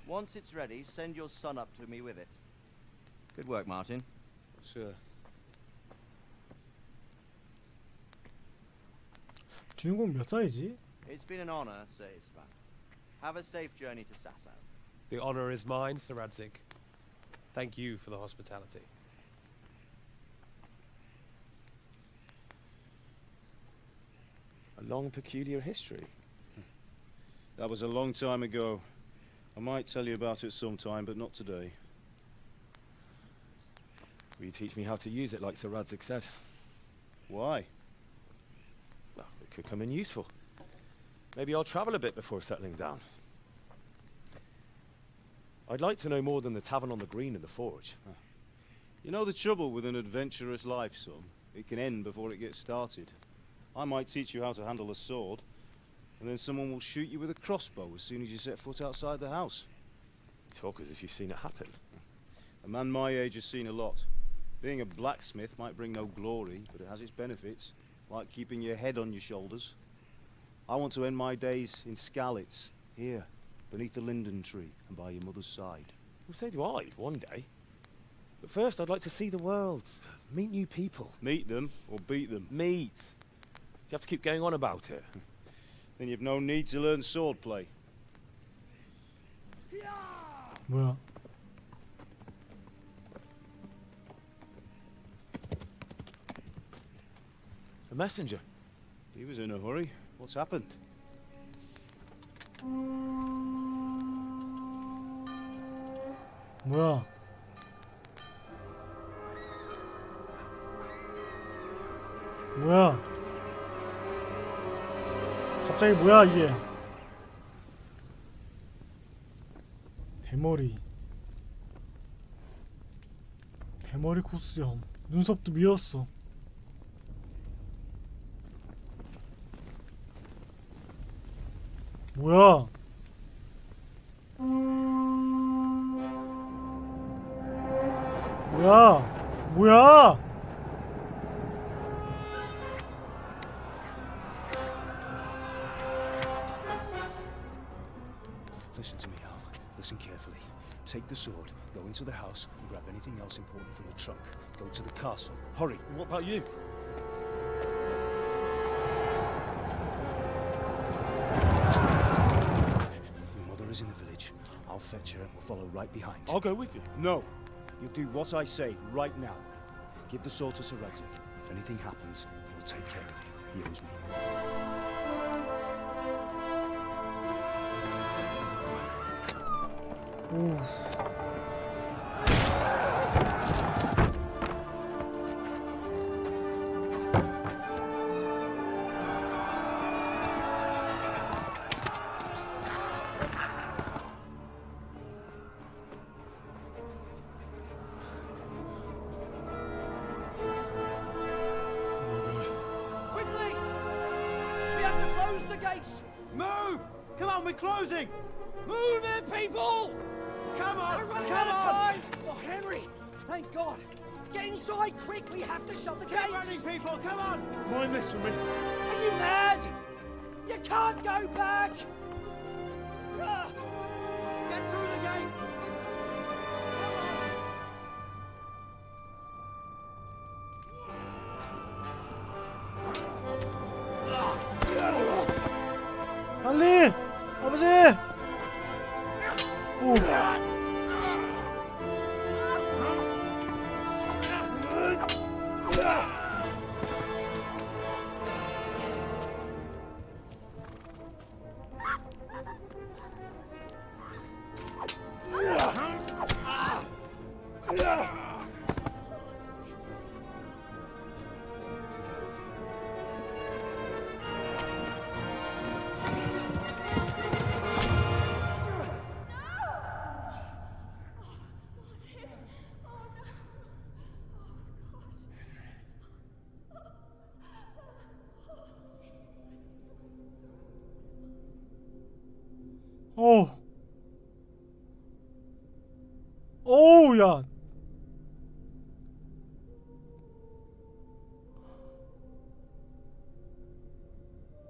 Once it's ready, send your son up to me with it. Good work, Martin. Sure. 주인공 몇 살이지? It's been an honor, says Svan. Have a safe journey to Sasau. The honor is mine, Sir Radzik. Thank you for the hospitality. A long, peculiar history. That was a long time ago. I might tell you about it sometime, but not today. Will you teach me how to use it like Sir Radzik said? Why? Well, it could come in useful. Maybe I'll travel a bit before settling down. I'd like to know more than the tavern on the green and the forge. You know the trouble with an adventurous life, son? It can end before it gets started. I might teach you how to handle a sword, and then someone will shoot you with a crossbow as soon as you set foot outside the house. You talk as if you've seen it happen. A man my age has seen a lot. Being a blacksmith might bring no glory, but it has its benefits, like keeping your head on your shoulders. I want to end my days in Skalitz, here, beneath the linden tree and by your mother's side. Well, so do I, one day. But first I'd like to see the world, meet new people. Meet them or beat them? Meet. You have to keep going on about it. Then you've no need to learn swordplay. 뭐야? A messenger. He was in a hurry. What's happened? 뭐야? 뭐야? 갑자기 뭐야 이게? 대머리 코스염. 눈썹도 밀었어. 뭐야? 뭐야? Listen to me, Al. Listen carefully. Take the sword, go into the house, and grab anything else important from the trunk. Go to the castle. Hurry. What about you? Your mother is in the village. I'll fetch her and we'll follow right behind. I'll go with you. No. You do what I say right now. Give the sword to Sir Isaac. If anything happens, he'll take care of you. He owes me. 오. Quickly! We have to close the gates! Move! Come on, we're closing! Move it, people! Come on! We're running Come out of on! time! Oh, Henry! Thank God! Get inside, quick! We have to shut the gates! Get running, people! Come on! Mind this for me. Are you mad? You can't go back! Ah! Get through the gates! 빨리! 아버지! 오. 오. 오우, 야.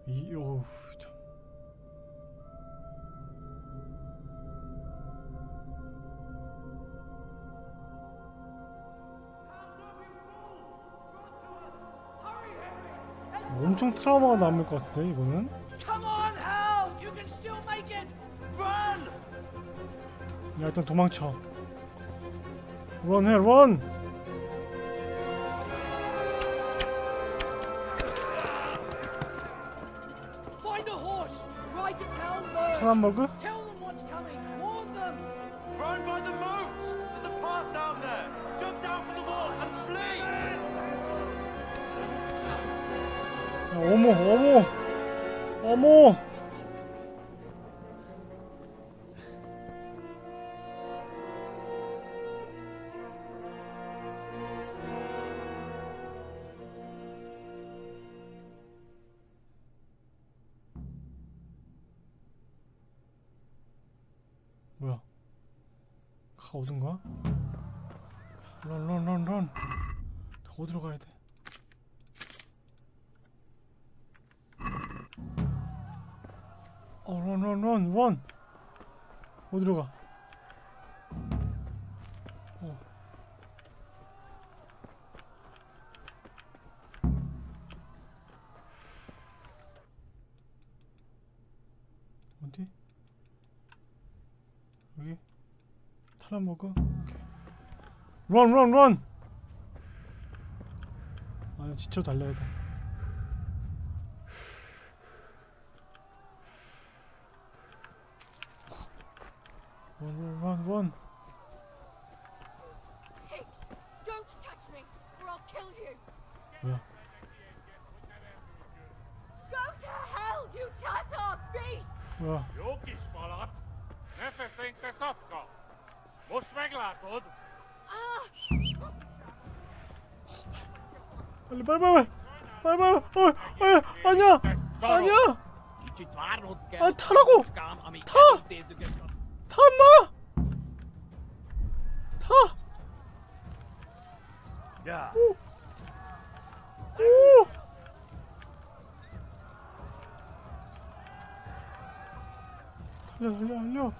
오우, 참. 엄청 트라우마가 남을 것 같은데, 이거는? Come on, Hal! You can still make it! Run! 야, 일단 도망쳐. 런해, 런! Find a horse! Ride to town birds! 사람 먹어? Tell them what's coming! Warn them! Run by the moats! There's a path down there! Jump down from the wall and flee! 야, 어머. 뭐야? 가 어딘가? 런. 어디로 가야 돼? 런. 어디로 가? 어디? 여기? 탈락 먹어? 오케이. 런! 아, 지쳐 달려야 돼. 런. Pigs, don't touch me, or I'll kill you. 뭐야? Go to hell, you Tatar beast! 뭐야? 여기 스마라. Everything is up. Mus meglatod? 빨리. 아니야. 아 타라고! 타! 타 인마! 타! 야. 오! 오! 달려.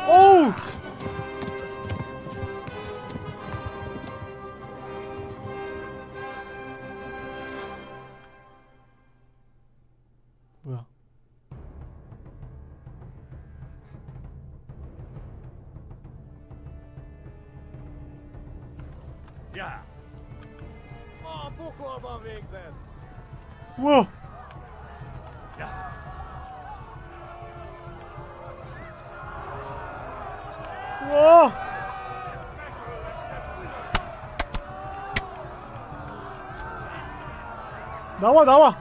어우! 뭐야? 야. pourquoi pas avec ça? 우와! 우와! 나와!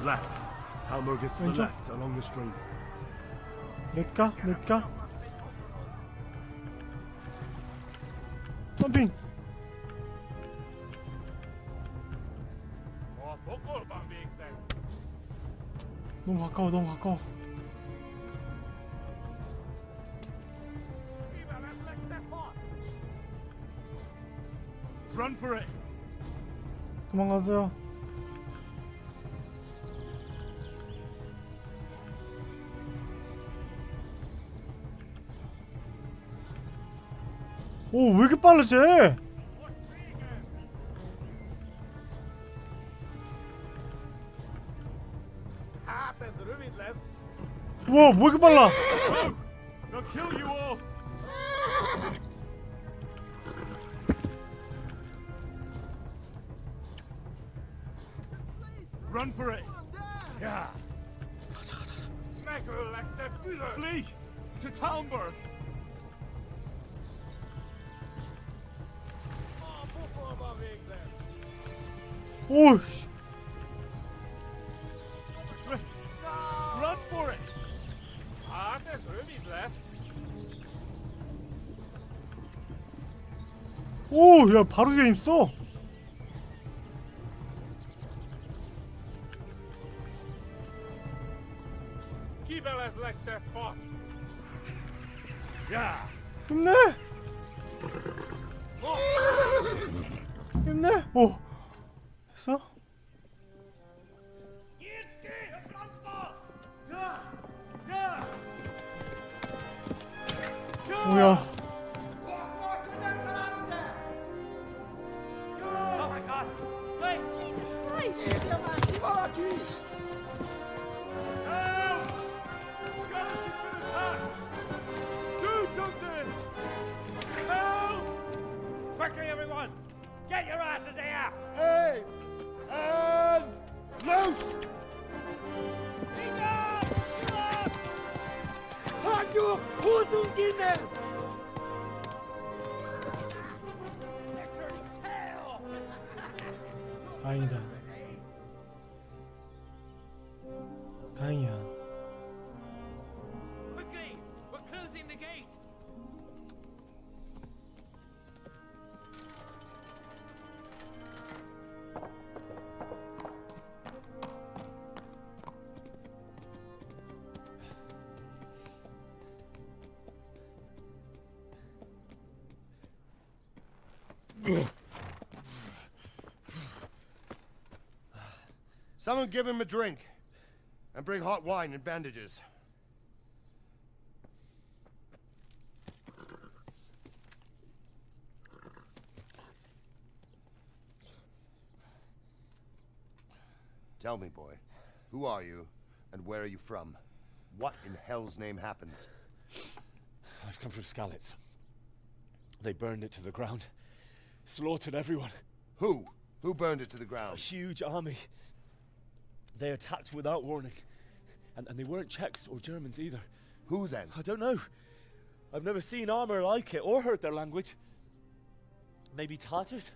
Left. Talmor gets to the 왼쪽? left along the stream. 낼까? 점핑! pourquoi pas avec ça? 너무 가까워. Run for it. 도망가세요. 오, 왜 이렇게 빨라 쟤? 우와, 뭐 이렇게 빨라? They'll kill you all. Run for it. Yeah. Flee to Talmberg. 오, Run for it. there's rubies left. 오, 야, 바로 뒤에 있어. Kibel like that fast. Yeah. 힘내. 힘내. 오, 됐어? 뭐야? Oh my God! Wait! Jesus Christ! Help! Scottish has been attacked! Do something! Help! Quickly, everyone! Get your asses here! Hey! And loose! 한국 우승기는! 다행이다. 다행이야. Quickly! We're closing the gate! Someone give him a drink. And bring hot wine and bandages. Tell me, boy, who are you and where are you from? What in hell's name happened? I've come from Skalitz. They burned it to the ground. Slaughtered everyone. Who? Who burned it to the ground? A huge army. They attacked without warning. And they weren't Czechs or Germans either. Who then? I don't know. I've never seen armor like it or heard their language. Maybe Tartars?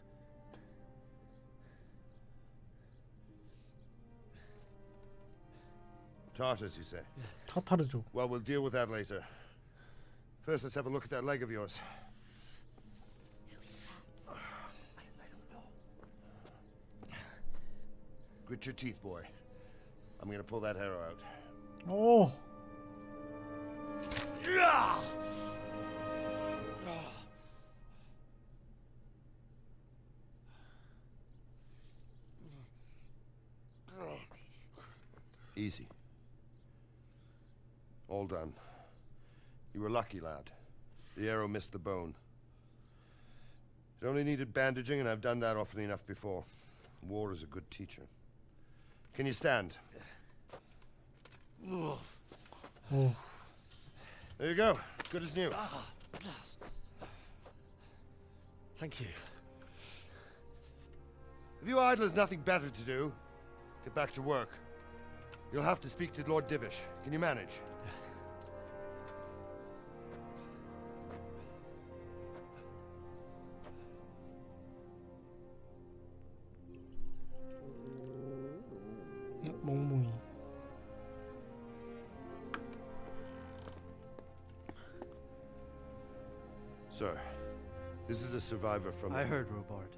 Tartars, you say? 타타르족. Well, we'll deal with that later. First, let's have a look at that leg of yours. Grit your teeth, boy. I'm gonna pull that arrow out. 오. Easy. All done. You were lucky, lad. The arrow missed the bone. It only needed bandaging, and I've done that often enough before. War is a good teacher. Can you stand? 오. There you go. Good as new. Thank you. If you idlers nothing better to do, get back to work. You'll have to speak to Lord Divish. Can you manage? 멍멍이. Sir, this is a survivor from... I heard, Robard.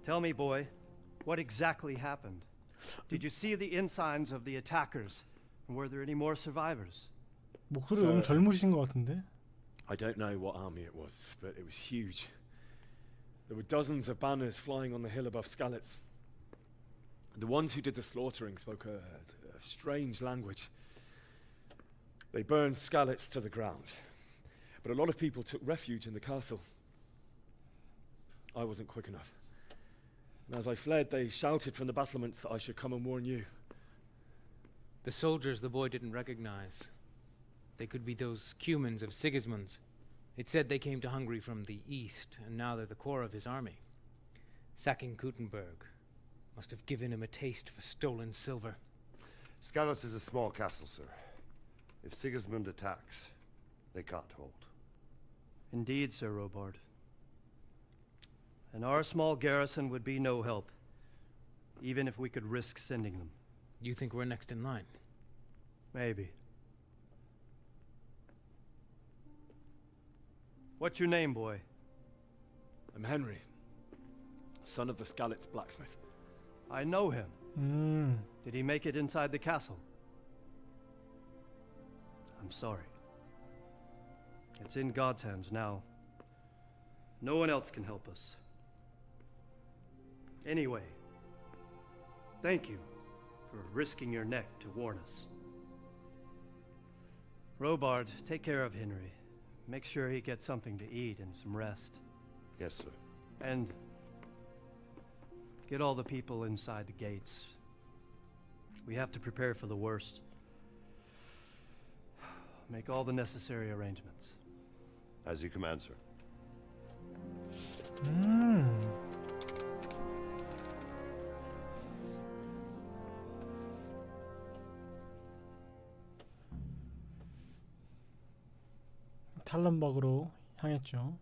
Tell me, boy, what exactly happened? Did you see the ensigns of the attackers? And were there any more survivors? 목소리 너무 젊으신 것 같은데? I don't know what army it was, but it was huge. There were dozens of banners flying on the hill above Skalitz. The ones who did the slaughtering spoke a strange language. They burned Skalitz to the ground. But a lot of people took refuge in the castle. I wasn't quick enough. And as I fled, they shouted from the battlements that I should come and warn you. The soldiers the boy didn't recognize. They could be those Cumans of Sigismund's. It said they came to Hungary from the east, and now they're the core of his army. Sacking Kuttenberg must have given him a taste for stolen silver. Skalitz is a small castle, sir. If Sigismund attacks, they can't hold. Indeed, Sir Robard. And our small garrison would be no help, even if we could risk sending them. You think we're next in line? Maybe. What's your name, boy? I'm Henry, son of the Skalitz blacksmith. I know him. Did he make it inside the castle? I'm sorry. It's in God's hands now. No one else can help us. Anyway, thank you for risking your neck to warn us. Robard, take care of Henry. Make sure he gets something to eat and some rest. Yes, sir. And get all the people inside the gates. We have to prepare for the worst. Make all the necessary arrangements. As you command, sir. 탈런버그로 향했죠.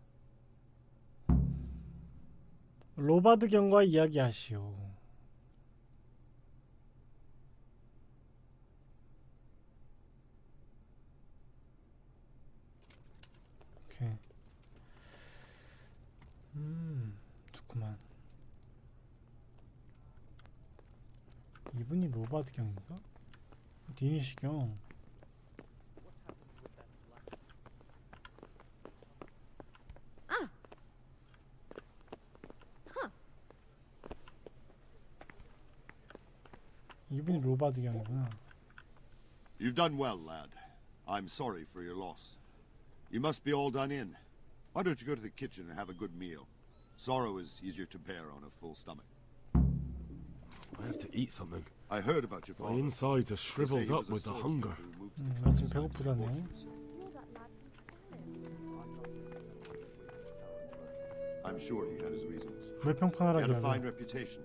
로바드 경과 이야기하시오. 오케이. 좋구만. 이분이 로바드 경인가? 디니시 경. 이분이 로바드 경이구나. You've done well, lad. I'm sorry for your loss. You must be all done in. Why don't you go to the kitchen and have a good meal? Sorrow is easier to bear on a full stomach. I have to eat something. I heard about your father. My insides are shriveled up with the hunger. 나 지금 배고프다네. I'm sure he had his reasons. 왜 He 평판하라고 had a 해야 fine 돼? reputation.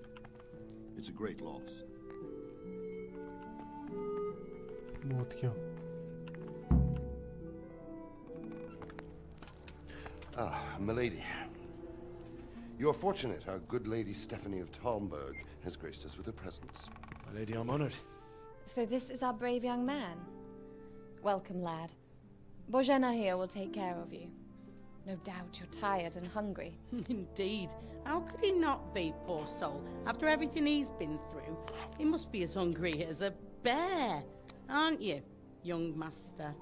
It's a great loss. 뭐 어떡해요? Ah, milady. You're fortunate our good lady Stephanie of Talmberg has graced us with her presence. My lady, I'm honored. So this is our brave young man. Welcome, lad. Bozhena here will take care of you. No doubt you're tired and hungry. Indeed. How could he not be, poor soul? After everything he's been through, he must be as hungry as a bear, aren't you, young master?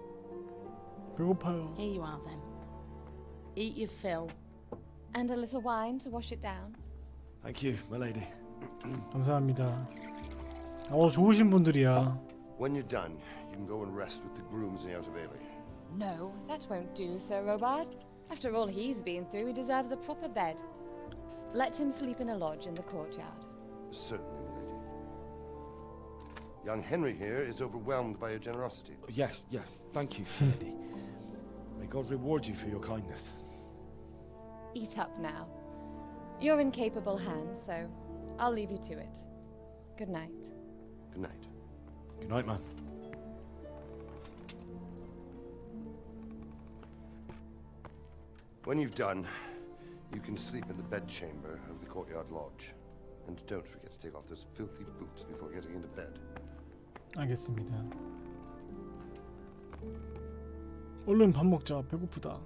배고파요. Here you are then. Eat your fill. And a little wine to wash it down. Thank you, my lady. 감사합니다. 좋으신 분들이야. When you're done, you can go and rest with the grooms in the Outer Bailey. No, that won't do, Sir Robard. After all he's been through, he deserves a proper bed. Let him sleep in a lodge in the courtyard. Certainly, milady. Young Henry here is overwhelmed by your generosity. Yes, thank you, lady. May God reward you for your kindness. Eat up now. You're in capable hands, so I'll leave you to it. Good night. Good night. Good night, man. When you've done, you can sleep in the bedchamber of the courtyard lodge. And don't forget to take off those filthy boots before getting into bed. 알겠습니다. 얼른 밥 먹자. 배고프다.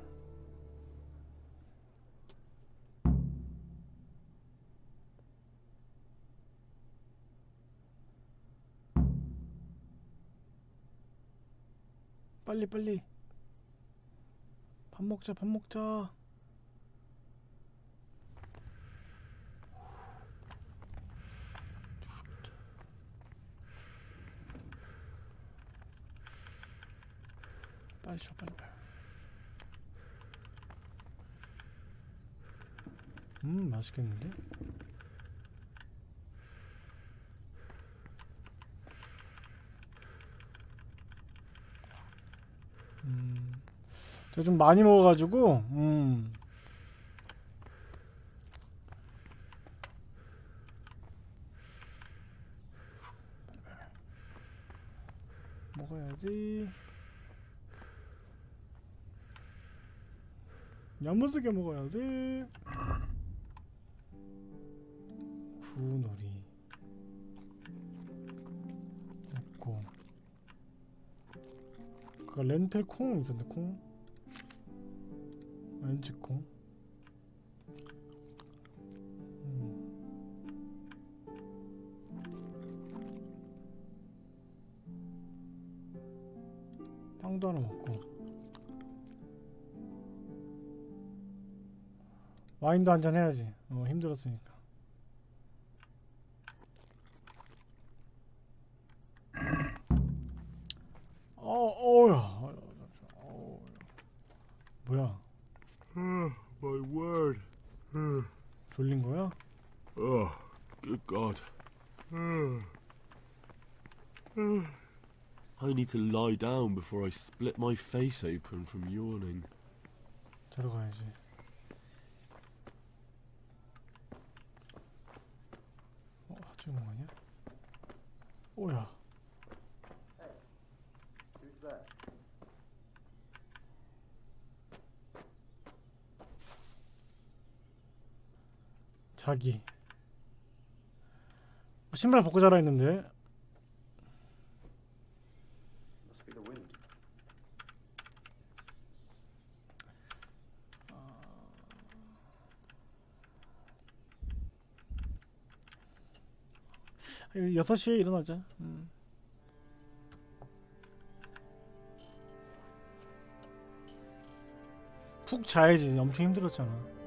빨리. 밥 먹자. 빨리 줘. 맛있겠는데? 제가 좀 많이 먹어가지고 먹어야지. 야무지게 먹어야지. 구놀이 있고, 그 렌틀 콩 있었네. 콩 렌치 콩. 빵도 하나 먹고, 와인도 한잔 해야지. 힘들었으니까. 뭐야? My word. 졸린 거야? Oh, good God. I need to lie down before I split my face open from yawning. 자러 가야지. 하주영 아니야? 오야. 자기. 신발 벗고 자라 했는데. 아, 6시에 일어나자. 푹 자야지. 엄청 힘들었잖아.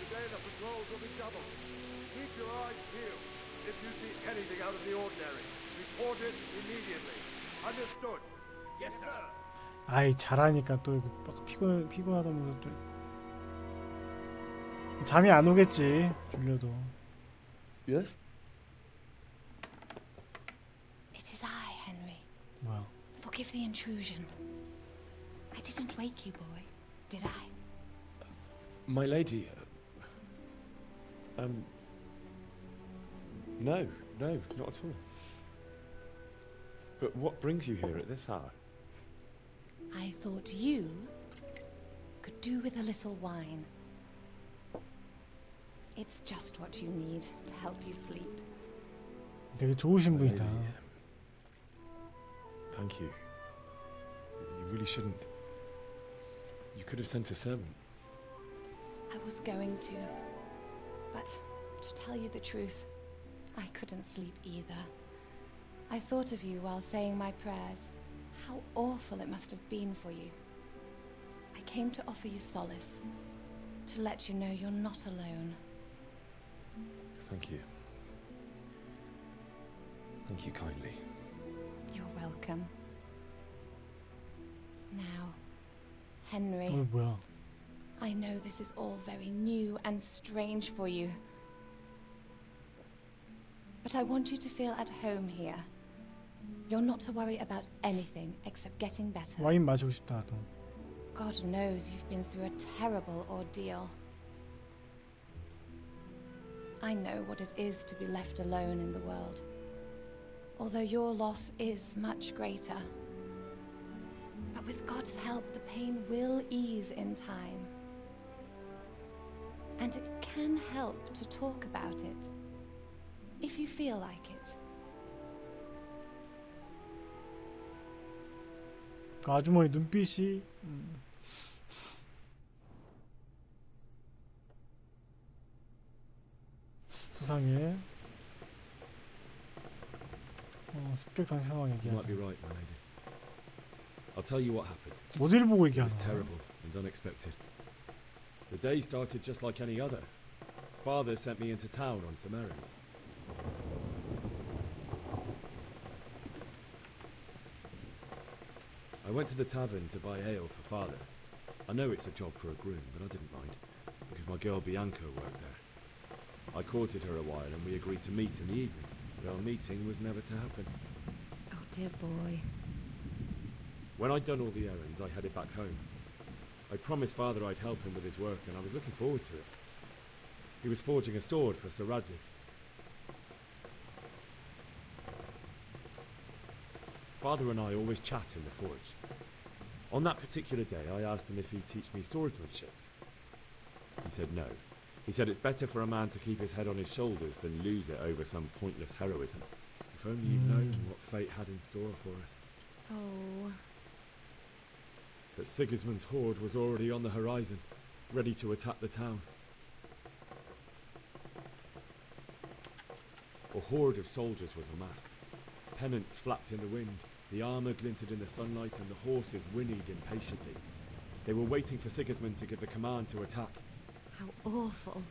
Today the patrols will be doubled. Keep your eyes peeled. If you see anything out of the ordinary, report it immediately. Understood? Yes, sir. 아이, 잘하니까 또 피곤하다면서 또 잠이 안 오겠지. 졸려도. Yes? It is I, Henry. 뭐야? Forgive the intrusion. I didn't wake you, boy, did I? My lady, no, No, not at all. But what brings you here at this hour? I thought you could do with a little wine. It's just what you need to help you sleep. 되게 좋으신 분이다. Thank you. You really shouldn't. You could have sent a servant. I was going to, but to tell you the truth, I couldn't sleep either. I thought of you while saying my prayers. How awful it must have been for you. I came to offer you solace, to let you know you're not alone. Thank you. Thank you kindly. You're welcome. Now, Henry, 뭐야? I know this is all very new and strange for you, but I want you to feel at home here. You're not to worry about anything except getting better. 와인 마시고 싶다 하던. God knows you've been through a terrible ordeal. I know what it is to be left alone in the world, although your loss is much greater. But with God's help, the pain will ease in time. And it can help to talk about it, if you feel like it. 그 아주머니 눈빛이 수상해. 습격 당시 상황 You might 얘기하자. be right, my lady. I'll tell you what happened. 어디를 보고 It was 얘기하나? terrible and unexpected. The day started just like any other. Father sent me into town on some errands. I went to the tavern to buy ale for Father. I know it's a job for a groom, but I didn't mind, because my girl Bianca worked there. I courted her a while and we agreed to meet in the evening, but our meeting was never to happen. Oh, dear boy. When I'd done all the errands, I headed back home. I promised Father I'd help him with his work, and I was looking forward to it. He was forging a sword for Sir Radzi. Father and I always chat in the forge. On that particular day, I asked him if he'd teach me swordsmanship. He said no. He said it's better for a man to keep his head on his shoulders than lose it over some pointless heroism. If only you'd known what fate had in store for us. Oh. But Sigismund's horde was already on the horizon, ready to attack the town. A horde of soldiers was amassed. Pennants flapped in the wind, the armour glinted in the sunlight, and the horses whinnied impatiently. They were waiting for Sigismund to give the command to attack. How awful.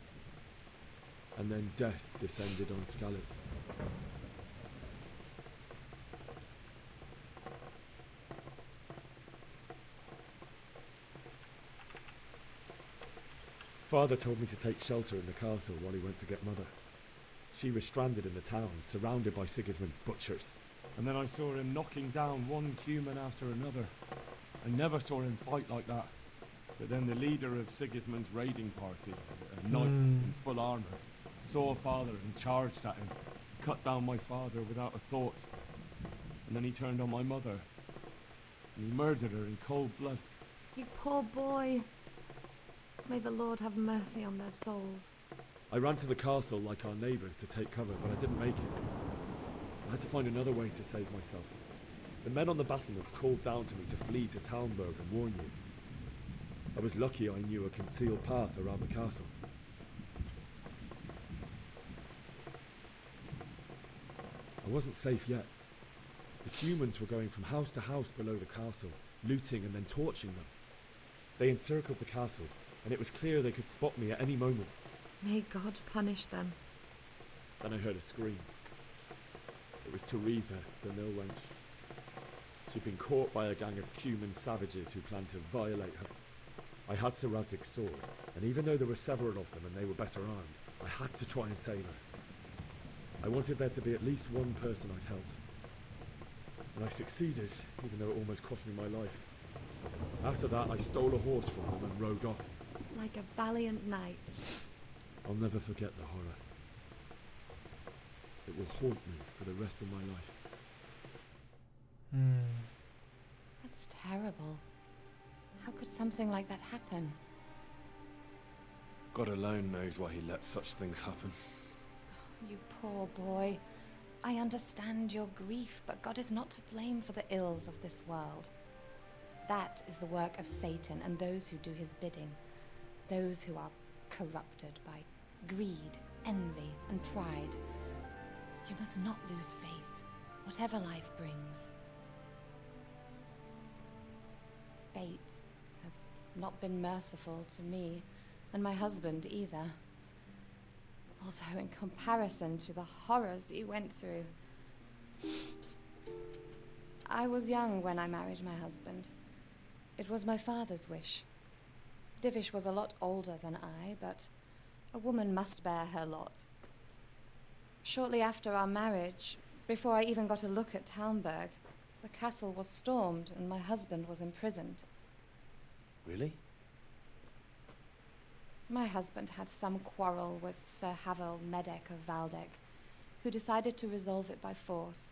And then death descended on Skalitz. Father told me to take shelter in the castle while he went to get Mother. She was stranded in the town, surrounded by Sigismund's butchers. And then I saw him knocking down one human after another. I never saw him fight like that. But then the leader of Sigismund's raiding party, knights in full armour, saw Father and charged at him. He cut down my father without a thought. And then he turned on my mother. And he murdered her in cold blood. You poor boy. May the Lord have mercy on their souls. I ran to the castle like our neighbours to take cover, but I didn't make it. I had to find another way to save myself. The men on the battlements called down to me to flee to Talmberg and warn you. I was lucky I knew a concealed path around the castle. I wasn't safe yet. The humans were going from house to house below the castle, looting and then torching them. They encircled the castle, and it was clear they could spot me at any moment. May God punish them. Then I heard a scream. It was Teresa, the mill wench. She'd been caught by a gang of Cuman savages who planned to violate her. I had Sir Radzig's sword, and even though there were several of them and they were better armed, I had to try and save her. I wanted there to be at least one person I'd helped. And I succeeded, even though it almost cost me my life. After that, I stole a horse from them and rode off. Like a valiant knight. I'll never forget the horror. It will haunt me for the rest of my life. That's terrible. How could something like that happen? God alone knows why he lets such things happen. You poor boy. I understand your grief, but God is not to blame for the ills of this world. That is the work of Satan and those who do his bidding. Those who are corrupted by greed, envy, and pride. You must not lose faith, whatever life brings. Fate has not been merciful to me, and my husband either. Although in comparison to the horrors you went through. I was young when I married my husband. It was my father's wish. Divish was a lot older than I, but a woman must bear her lot. Shortly after our marriage, before I even got a look at Talmberg, the castle was stormed and my husband was imprisoned. Really? My husband had some quarrel with Sir Havel Medek of Valdek, who decided to resolve it by force.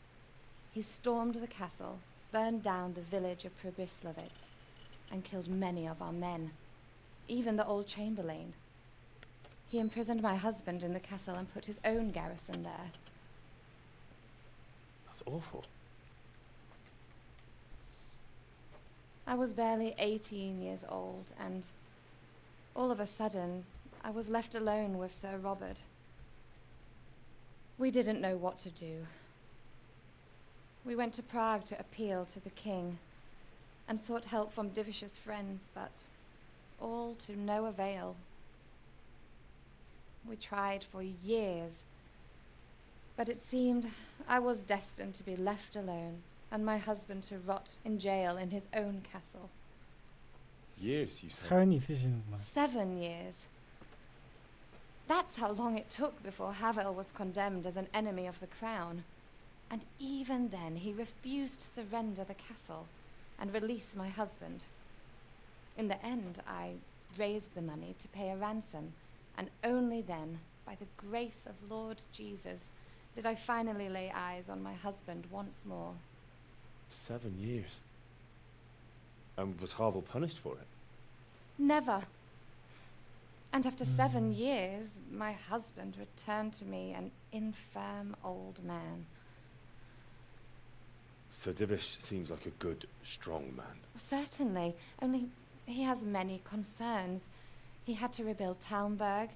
He stormed the castle, burned down the village of Pribyslavitz, and killed many of our men, even the old chamberlain. He imprisoned my husband in the castle and put his own garrison there. That's awful. I was barely 18 years old, and all of a sudden, I was left alone with Sir Robert. We didn't know what to do. We went to Prague to appeal to the king and sought help from Divish's friends, but all to no avail. We tried for years, but it seemed I was destined to be left alone and my husband to rot in jail in his own castle. Years, you said? 사연이 있으시는구만. 7 years. That's how long it took before Havel was condemned as an enemy of the crown. And even then, he refused to surrender the castle and release my husband. In the end, I raised the money to pay a ransom, and only then, by the grace of Lord Jesus, did I finally lay eyes on my husband once more. 7 years. And was Havel punished for it? Never. And after 7 years, my husband returned to me an infirm old man. Sir Divish seems like a good, strong man. Certainly, only he has many concerns. He had to rebuild Talmberg.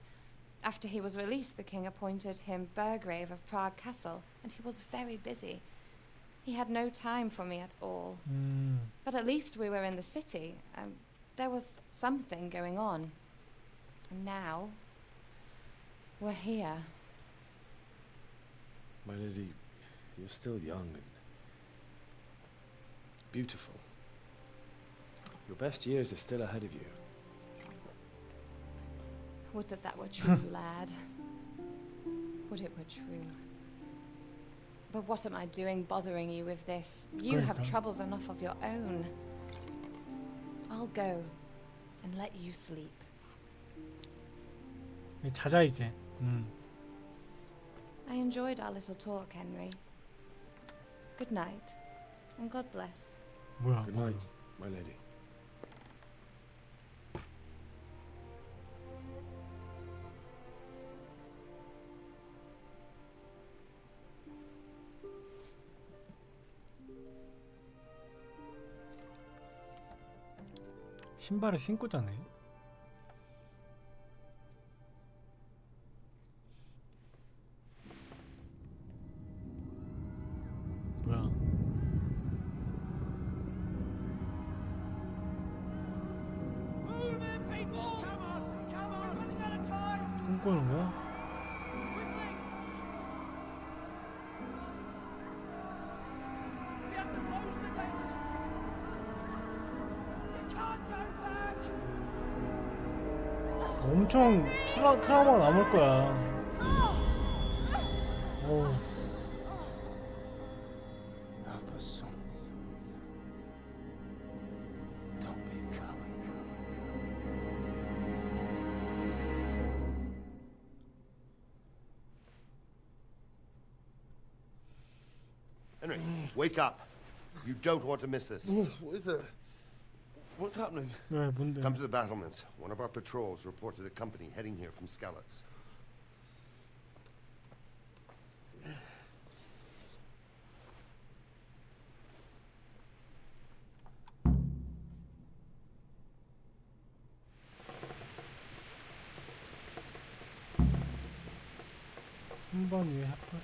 After he was released, the king appointed him Burgrave of Prague Castle, and he was very busy. He had no time for me at all. But at least we were in the city, and there was something going on. And now, we're here. My lady, you're still young and beautiful. Your best years are still ahead of you. Would that that were true, lad. Would it were true. But what am I doing bothering you with this? You have troubles enough of your own. I'll go and let you sleep. 자자 이제. I enjoyed our little talk, Henry. Good night, and God bless. 뭐야? Good night, my lady. 신발을 신고 자네. 뭐야? 꿈꾸는 거야? 엄청 트라우마가 남을 거야. 오. Help us, son. Don't be a coward. Henry, wake up. You don't want to miss this. What is it? What's happening? 왜 뭔데? Come to the battlements. One of our patrols reported a company heading here from Skalitz. 한 번 위에 합판.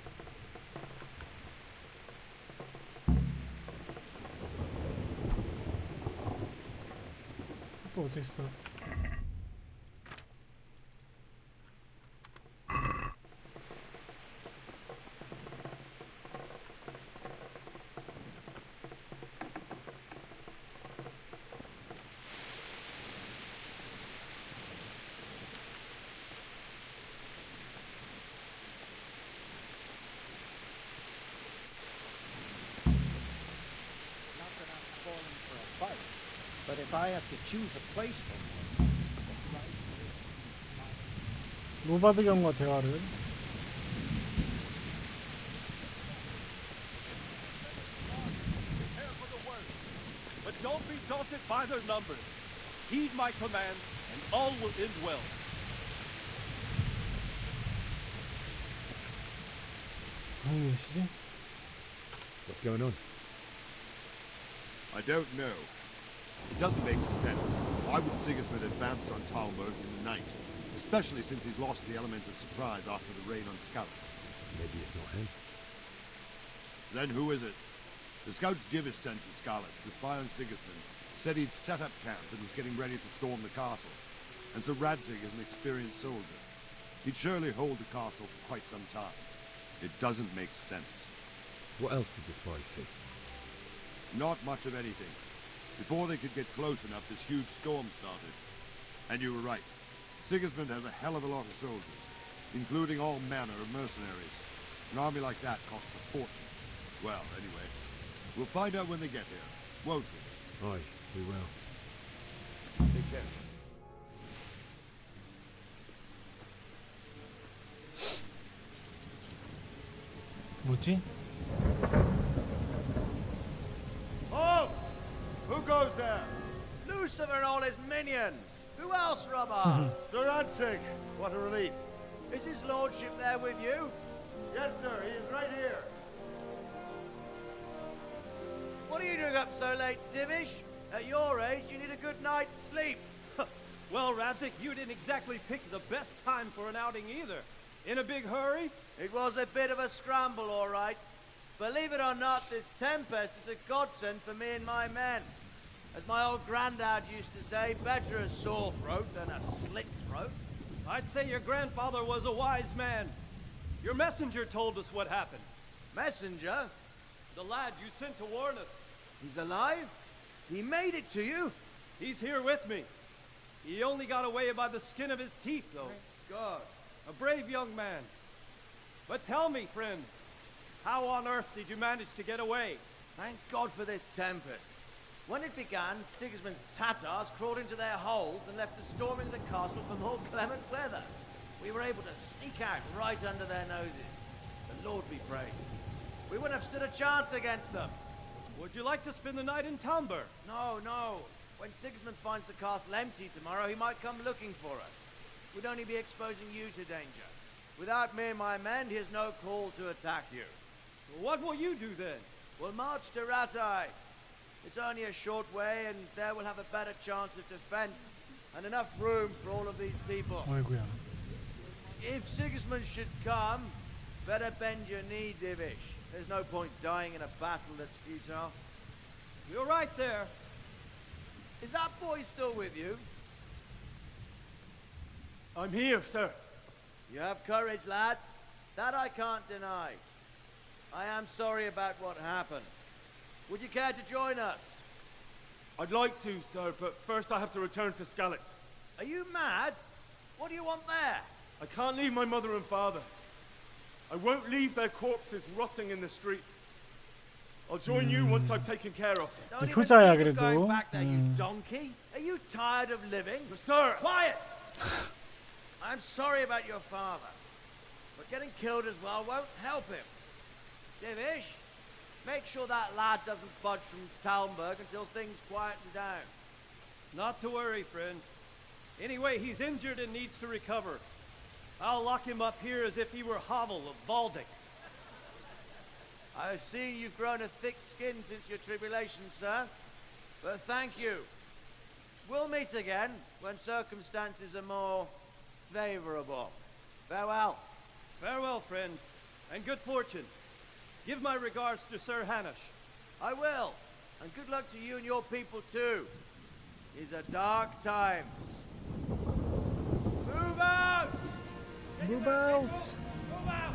또 어디 있어? But if I have to choose a place for 로바드 경과 대화를. But don't be daunted by their numbers. Heed my commands, and all will end well. 무슨 일이시지? What's going on? I don't know. It doesn't make sense. Why would Sigismund advance on Talmberg in the night? Especially since he's lost the element of surprise after the raid on Skalitz. Maybe it's not him. Then who is it? The scouts Divish sent to Skalitz to spy on Sigismund said he'd set up camp and was getting ready to storm the castle. And so Radzig is an experienced soldier. He'd surely hold the castle for quite some time. It doesn't make sense. What else did the spies see? Not much of anything. Before they could get close enough, this huge storm started. And you were right. Sigismund has a hell of a lot of soldiers, including all manner of mercenaries. An army like that costs a fortune. Well, anyway, we'll find out when they get here, won't we? Aye, we will. Take care. 뭐지? Halt! Who goes there? Lucifer and all his minions. Who else, Robber? Sir Radzig, what a relief. Is his lordship there with you? Yes, sir, he is right here. What are you doing up so late, Divish? At your age, you need a good night's sleep. Well, Radzig, you didn't exactly pick the best time for an outing either. In a big hurry? It was a bit of a scramble, all right. Believe it or not, this tempest is a godsend for me and my men. As my old granddad used to say, better a sore throat than a slit throat. I'd say your grandfather was a wise man. Your messenger told us what happened. Messenger? The lad you sent to warn us. He's alive? He made it to you? He's here with me. He only got away by the skin of his teeth, though. Thank God. A brave young man. But tell me, friend, how on earth did you manage to get away? Thank God for this tempest. When it began, Sigismund's Tatars crawled into their holes and left the storming of the castle for more clement weather. We were able to sneak out right under their noses. The Lord be praised. We wouldn't have stood a chance against them. Would you like to spend the night in Talmberg? No, no. When Sigismund finds the castle empty tomorrow, he might come looking for us. We'd only be exposing you to danger. Without me and my men, he has no call to attack you. What will you do then? We'll march to Ratai. It's only a short way, and there we'll have a better chance of defense and enough room for all of these people. 어이구야. If Sigismund should come, better bend your knee, Divish. There's no point dying in a battle that's futile. You're right there. Is that boy still with you? I'm here, sir. You have courage, lad. That I can't deny. I am sorry about what happened. Would you care to join us? I'd like to, sir, but first I have to return to Skalitz. Are you mad? What do you want there? I can't leave my mother and father. I won't leave their corpses rotting in the street. I'll join you once I've taken care of them. Don't even think of going back there, you donkey. Are you tired of living? Sir! Quiet! I'm sorry about your father, but getting killed as well won't help him. Divish, Make sure that lad doesn't budge from Talmberg until things quieten down. Not to worry, friend. Anyway, he's injured and needs to recover. I'll lock him up here as if he were Havel of Baldic. I see you've grown a thick skin since your tribulation, sir. But thank you. We'll meet again when circumstances are more favorable. Farewell. Farewell, friend, and good fortune. Give my regards to Sir Hanush. I will. And good luck to you and your people too. These are dark times. Move out! Move out! Move out!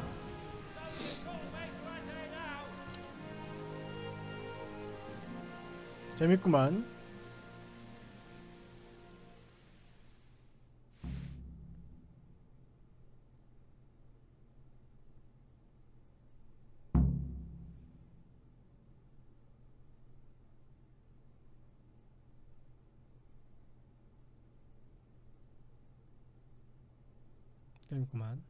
재밌구만. 재밌구만.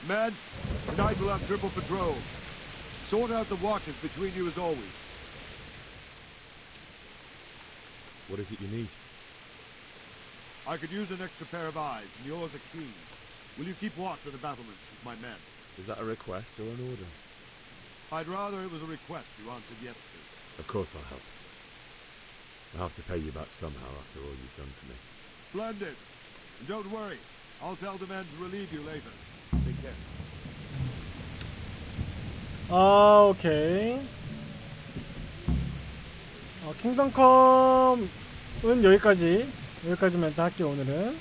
Men, tonight we'll have triple patrol. Sort out the watches between you as always. What is it you need? I could use an extra pair of eyes, and yours are keen. Will you keep watch on the battlements with my men? Is that a request or an order? I'd rather it was a request you answered yes to. Of course I'll help. I'll have to pay you back somehow after all you've done for me. Splendid. And don't worry, I'll tell the men to relieve you later. Take care. 아, 오케이. 킹덤컴은 여기까지만 일단 할게요, 오늘은.